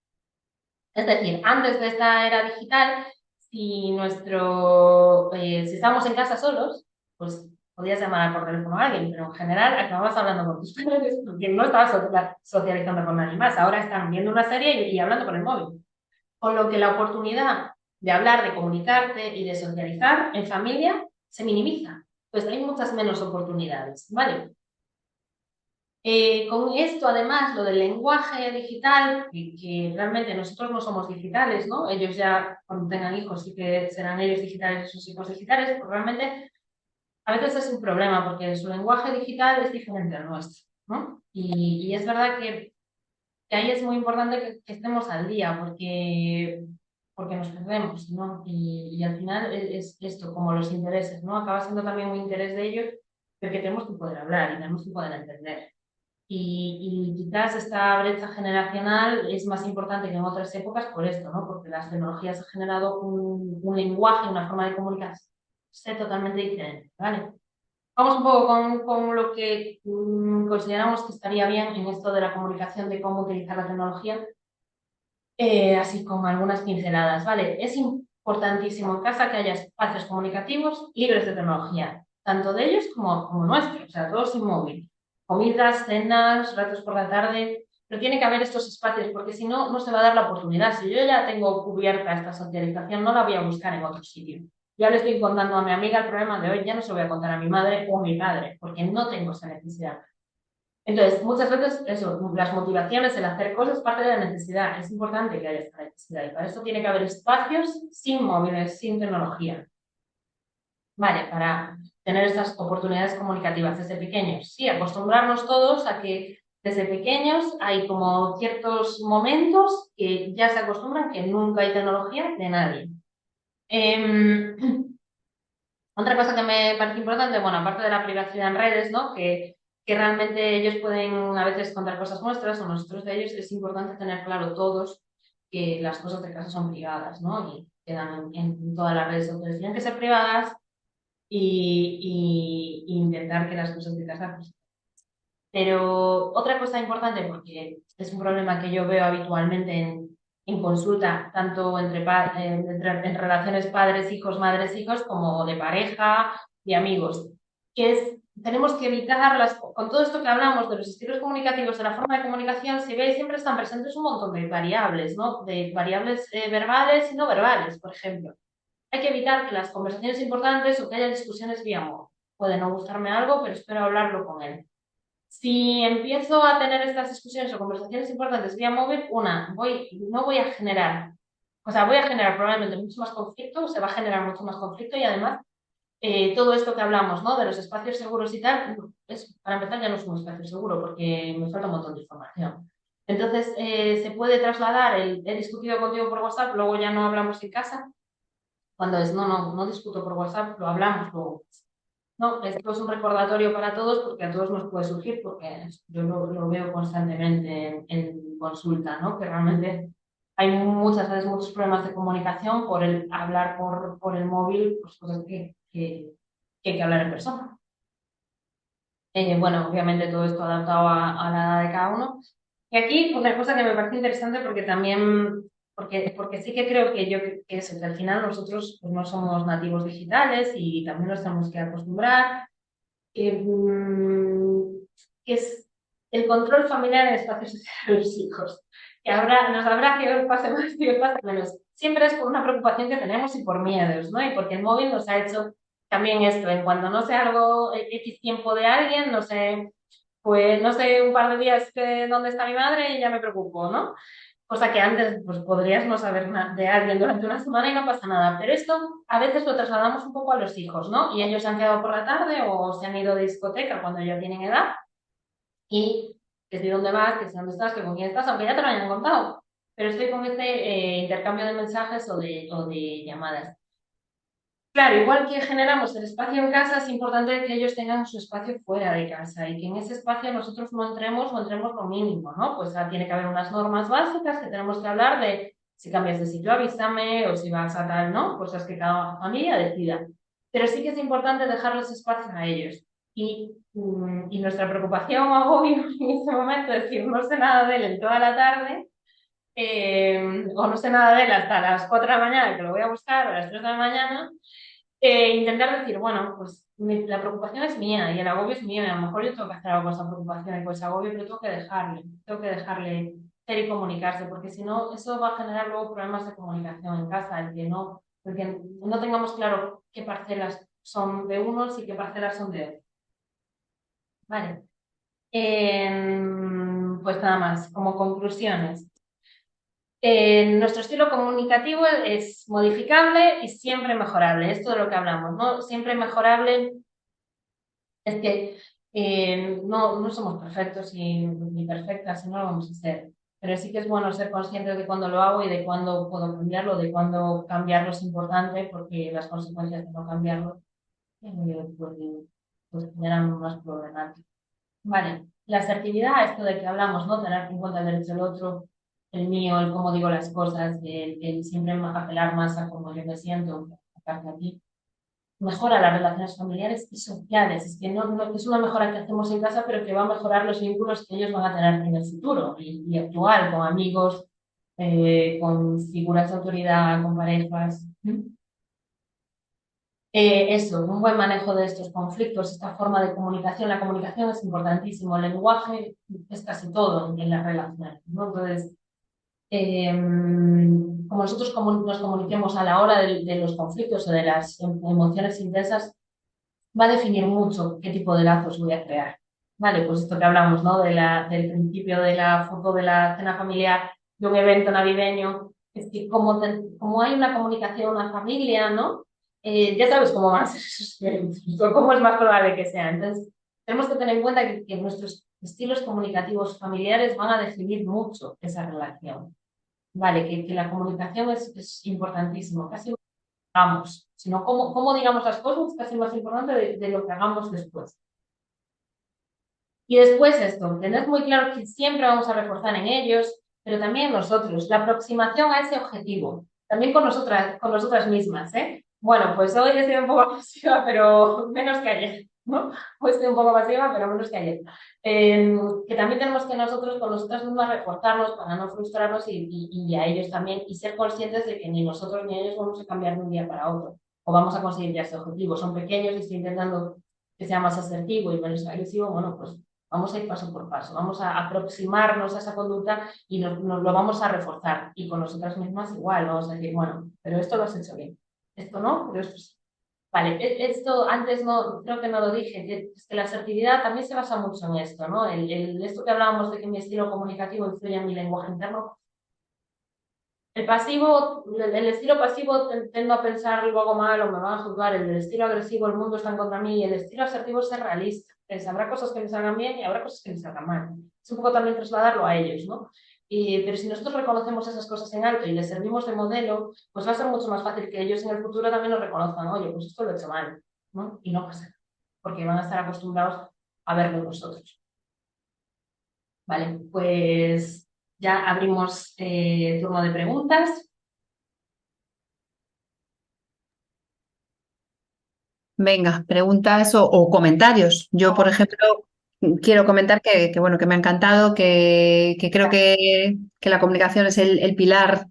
Es decir, antes de esta era digital, si estábamos en casa solos, pues podías llamar por teléfono a alguien, pero en general acababas hablando con tus padres porque no estabas socializando con nadie más. Ahora están viendo una serie y hablando por el móvil. Con lo que la oportunidad de hablar, de comunicarte y de socializar en familia se minimiza. Pues hay muchas menos oportunidades, ¿vale? Con esto, además, lo del lenguaje digital, que realmente nosotros no somos digitales, ¿no? Ellos ya, cuando tengan hijos, sí que serán ellos digitales, sus hijos digitales, pero realmente a veces es un problema porque su lenguaje digital es diferente al nuestro, ¿no? Y es verdad que ahí es muy importante que estemos al día porque nos perdemos, ¿no? Y al final es esto, como los intereses, ¿no? Acaba siendo también un interés de ellos, porque tenemos que poder hablar y tenemos que poder entender. Y quizás esta brecha generacional es más importante que en otras épocas por esto, ¿no? Porque las tecnologías han generado un lenguaje, una forma de comunicarse totalmente diferente, ¿vale? Vamos un poco con lo que consideramos que estaría bien en esto de la comunicación, de cómo utilizar la tecnología, así con algunas pinceladas, ¿vale? Es importantísimo en casa que haya espacios comunicativos libres de tecnología, tanto de ellos como nuestros, o sea, todos sin móvil. Comidas, cenas, ratos por la tarde, pero tiene que haber estos espacios porque si no, no se va a dar la oportunidad. Si yo ya tengo cubierta esta socialización, no la voy a buscar en otro sitio. Ya le estoy contando a mi amiga el problema de hoy, ya no se lo voy a contar a mi madre o a mi padre, porque no tengo esa necesidad. Entonces, muchas veces eso, las motivaciones, el hacer cosas, parte de la necesidad. Es importante que haya esta necesidad y para eso tiene que haber espacios sin móviles, sin tecnología. Vale, para tener estas oportunidades comunicativas desde pequeños. Sí, acostumbrarnos todos a que desde pequeños hay como ciertos momentos que ya se acostumbran que nunca hay tecnología de nadie. Eh, Otra cosa que me parece importante, bueno, aparte de la privacidad en redes, ¿no? Que realmente ellos pueden a veces contar cosas nuestras o nosotros de ellos, es importante tener claro todos que las cosas de casa son privadas, ¿no? Y quedan en todas las redes sociales. Tienen que ser privadas y intentar que las cosas de casa pues, pero otra cosa importante, porque es un problema que yo veo habitualmente en consulta, tanto en relaciones padres-hijos, madres-hijos, como de pareja y amigos, que es, tenemos que evitar, con todo esto que hablamos de los estilos comunicativos, de la forma de comunicación, si veis, siempre están presentes un montón de variables, ¿no? De variables verbales y no verbales, por ejemplo. Hay que evitar que las conversaciones importantes o que haya discusiones vía amor. Puede no gustarme algo, pero espero hablarlo con él. Si empiezo a tener estas discusiones o conversaciones importantes vía móvil, no voy a generar, o sea, voy a generar probablemente mucho más conflicto, se va a generar mucho más conflicto y además todo esto que hablamos, ¿no? De los espacios seguros y tal, para empezar ya no es un espacio seguro porque me falta un montón de información. Entonces, se puede trasladar he discutido contigo por WhatsApp, luego ya no hablamos en casa, cuando es, no discuto por WhatsApp, lo hablamos luego. No, esto es un recordatorio para todos porque a todos nos puede surgir, porque yo lo veo constantemente en consulta, ¿no? Que realmente hay muchas veces muchos problemas de comunicación por el hablar por el móvil, pues cosas que hay que hablar en persona. Bueno, obviamente todo esto adaptado a la edad de cada uno. Y aquí una cosa que me parece interesante porque también, porque sí que creo que eso, que al final nosotros pues, no somos nativos digitales y también nos tenemos que acostumbrar que es el control familiar en espacios sociales de los hijos. Que nos habrá que pase más y que pase menos. Siempre es por una preocupación que tenemos y por miedos, ¿no? Y porque el móvil nos ha hecho también esto, en cuando no sé algo X tiempo de alguien, no sé, pues no sé un par de días dónde está mi madre y ya me preocupo, ¿no? Cosa que antes pues, podrías no saber de alguien durante una semana y no pasa nada. Pero esto a veces lo trasladamos un poco a los hijos, ¿no? Y ellos se han quedado por la tarde o se han ido de discoteca cuando ya tienen edad y que si dónde vas, que si dónde estás, que con quién estás, aunque ya te lo hayan contado. Pero estoy con este intercambio de mensajes o de llamadas. Claro, igual que generamos el espacio en casa, es importante que ellos tengan su espacio fuera de casa y que en ese espacio nosotros no entremos o entremos lo mínimo, ¿no? Pues tiene que haber unas normas básicas que tenemos que hablar de si cambias de sitio, avísame o si vas a tal, ¿no? Cosas que cada familia decida. Pero sí que es importante dejarles espacios a ellos. Y nuestra preocupación o agobio en ese momento es decir, no sé nada de él en toda la tarde, o no sé nada de él hasta las 4 de la mañana, que lo voy a buscar, o a las 3 de la mañana, intentar decir, bueno, pues la preocupación es mía y el agobio es mío y a lo mejor yo tengo que hacer algo con esa preocupación y con ese agobio, pero tengo que dejarle ser y comunicarse, porque si no, eso va a generar luego problemas de comunicación en casa, porque no tengamos claro qué parcelas son de unos y qué parcelas son de otros. Vale. Pues nada más, como conclusiones. Nuestro estilo comunicativo es modificable y siempre mejorable. Esto de lo que hablamos, ¿no? Siempre mejorable es que no somos perfectos ni perfectas y no lo vamos a ser. Pero sí que es bueno ser consciente de cuándo lo hago y de cuándo puedo cambiarlo, de cuándo cambiarlo es importante, porque las consecuencias de no cambiarlo pues generan más problemas. Vale, la asertividad, esto de que hablamos, ¿no? Tener en cuenta el derecho del otro, el mío, el cómo digo las cosas, el siempre apelar más a cómo yo me siento, aparte a ti. mejora las relaciones familiares y sociales. Es que no es una mejora que hacemos en casa, pero que va a mejorar los vínculos que ellos van a tener en el futuro y actual, con amigos, con figuras de autoridad, con parejas. Eso, un buen manejo de estos conflictos, esta forma de comunicación. La comunicación es importantísimo, el lenguaje es casi todo en las relaciones, ¿no? Entonces, como nosotros nos comuniquemos a la hora de los conflictos o de las emociones intensas, va a definir mucho qué tipo de lazos voy a crear. Vale, pues esto que hablamos, ¿no? Del principio de la foto de la cena familiar, de un evento navideño, es que como hay una comunicación, una familia, ¿no? Ya sabes cómo van a ser esos eventos, o cómo es más probable que sea. Entonces, tenemos que tener en cuenta que nuestros estilos comunicativos familiares van a definir mucho esa relación. Vale, que la comunicación es importantísimo, casi lo que hagamos, sino cómo digamos las cosas es casi más importante de lo que hagamos después. Y después esto, tener muy claro que siempre vamos a reforzar en ellos, pero también nosotros, la aproximación a ese objetivo, también con nosotras mismas, ¿eh? Bueno, pues hoy estoy un poco pasiva, pero menos que ayer, ¿no? Hoy estoy un poco pasiva, pero menos que ayer. Que también tenemos que nosotros con nosotras mismas reforzarnos para no frustrarnos y a ellos también, y ser conscientes de que ni nosotros ni ellos vamos a cambiar de un día para otro, o vamos a conseguir ya ese objetivo. Son pequeños y estoy intentando que sea más asertivo y menos agresivo, bueno, pues vamos a ir paso por paso, vamos a aproximarnos a esa conducta y nos lo vamos a reforzar. Y con nosotras mismas igual, vamos a decir, bueno, pero esto lo has hecho bien, esto no, pero esto sí. Vale, esto antes no, creo que no lo dije, es que la asertividad también se basa mucho en esto, ¿no? Esto que hablábamos de que mi estilo comunicativo influye en mi lenguaje interno. El estilo pasivo tendo a pensar luego mal o me van a juzgar. El estilo agresivo, el mundo está en contra mí. Y el estilo asertivo es ser realista. Habrá cosas que me salgan bien y habrá cosas que me salgan mal. Es un poco también trasladarlo a ellos, ¿no? Pero si nosotros reconocemos esas cosas en alto y les servimos de modelo, pues va a ser mucho más fácil que ellos en el futuro también nos reconozcan. Oye, pues esto lo he hecho mal, ¿no? Y no pasa nada, porque van a estar acostumbrados a verlo nosotros. Vale, pues ya abrimos turno de preguntas. Venga, preguntas o comentarios. Yo, por ejemplo, quiero comentar bueno, que me ha encantado, que creo que la comunicación es el pilar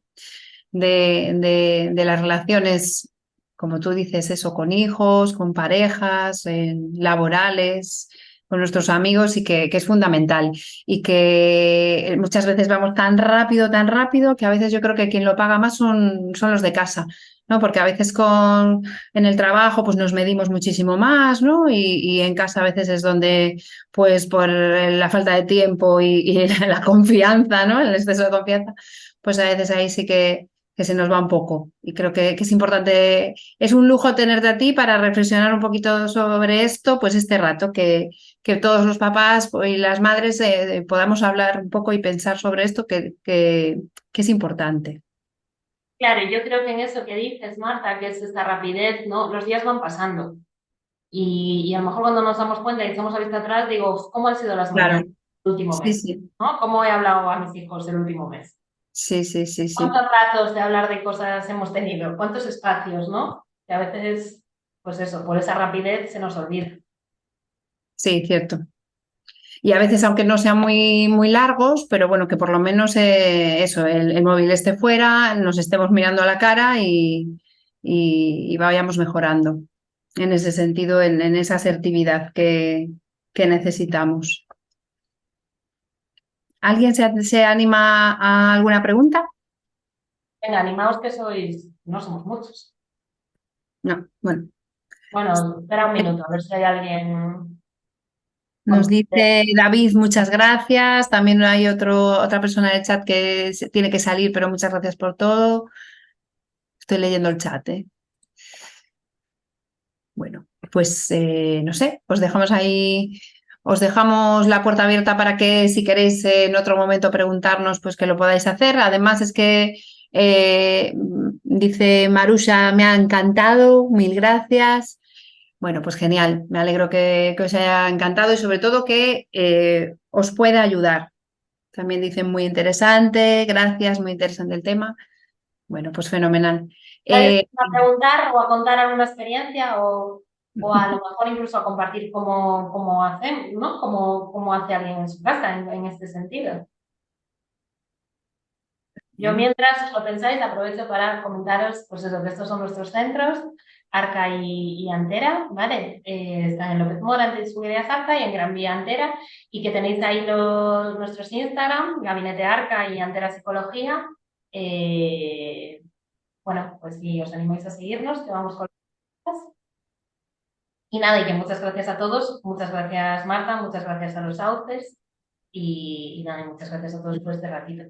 de las relaciones, como tú dices, eso, con hijos, con parejas, laborales, con nuestros amigos y que es fundamental. Y que muchas veces vamos tan rápido, que a veces yo creo que quien lo paga más son los de casa. ¿No? Porque a veces en el trabajo pues nos medimos muchísimo más, ¿no? Y en casa a veces es donde, pues por la falta de tiempo y la confianza, ¿no? El exceso de confianza, pues a veces ahí sí que se nos va un poco. Y creo que es importante, es un lujo tenerte a ti para reflexionar un poquito sobre esto, pues este rato, que todos los papás y las madres podamos hablar un poco y pensar sobre esto, que es importante. Claro, yo creo que en eso que dices, Marta, que es esta rapidez, ¿no? Los días van pasando y a lo mejor cuando nos damos cuenta y echamos la vista atrás, digo, ¿cómo han sido las mañanas Claro, del último sí, mes? sí, ¿No? ¿Cómo he hablado a mis hijos el último mes? sí, sí, sí, sí. ¿Cuántos ratos de hablar de cosas hemos tenido? ¿Cuántos espacios, no? Que a veces, pues eso, por esa rapidez se nos olvida. Sí, cierto. Y a veces, aunque no sean muy largos, pero bueno, que por lo menos eso, el móvil esté fuera, nos estemos mirando a la cara y vayamos mejorando en ese sentido, en esa asertividad que necesitamos. ¿Alguien se anima a alguna pregunta? Venga, animaos que sois, no somos muchos. No, bueno. Bueno, espera un minuto, a ver si hay alguien Nos con... dice David, muchas gracias. También hay otra persona en el chat que tiene que salir, pero muchas gracias por todo. Estoy leyendo el chat, ¿eh? Bueno, pues no sé, os dejamos la puerta abierta para que si queréis en otro momento preguntarnos, pues que lo podáis hacer. Además es que dice Marusha, me ha encantado, mil gracias. Bueno, pues genial, me alegro que os haya encantado y sobre todo que os pueda ayudar. También dicen muy interesante, gracias, muy interesante el tema. Bueno, pues fenomenal. ¿Sabes? A preguntar o a contar alguna experiencia o a lo mejor incluso a compartir cómo hacen, ¿no? Cómo hace alguien en su casa en este sentido. Yo mientras os lo pensáis, aprovecho para comentaros, pues eso, que estos son nuestros centros, Arca y Antera, ¿vale? Están en López Mora, en Subida Zarza y en Gran Vía Antera, y que tenéis ahí nuestros Instagram, Gabinete Arca y Antera Psicología. Bueno, pues si os animáis a seguirnos, que vamos con las. Y nada, y que muchas gracias a todos, muchas gracias Marta, muchas gracias a los sauces y nada, y muchas gracias a todos por este ratito.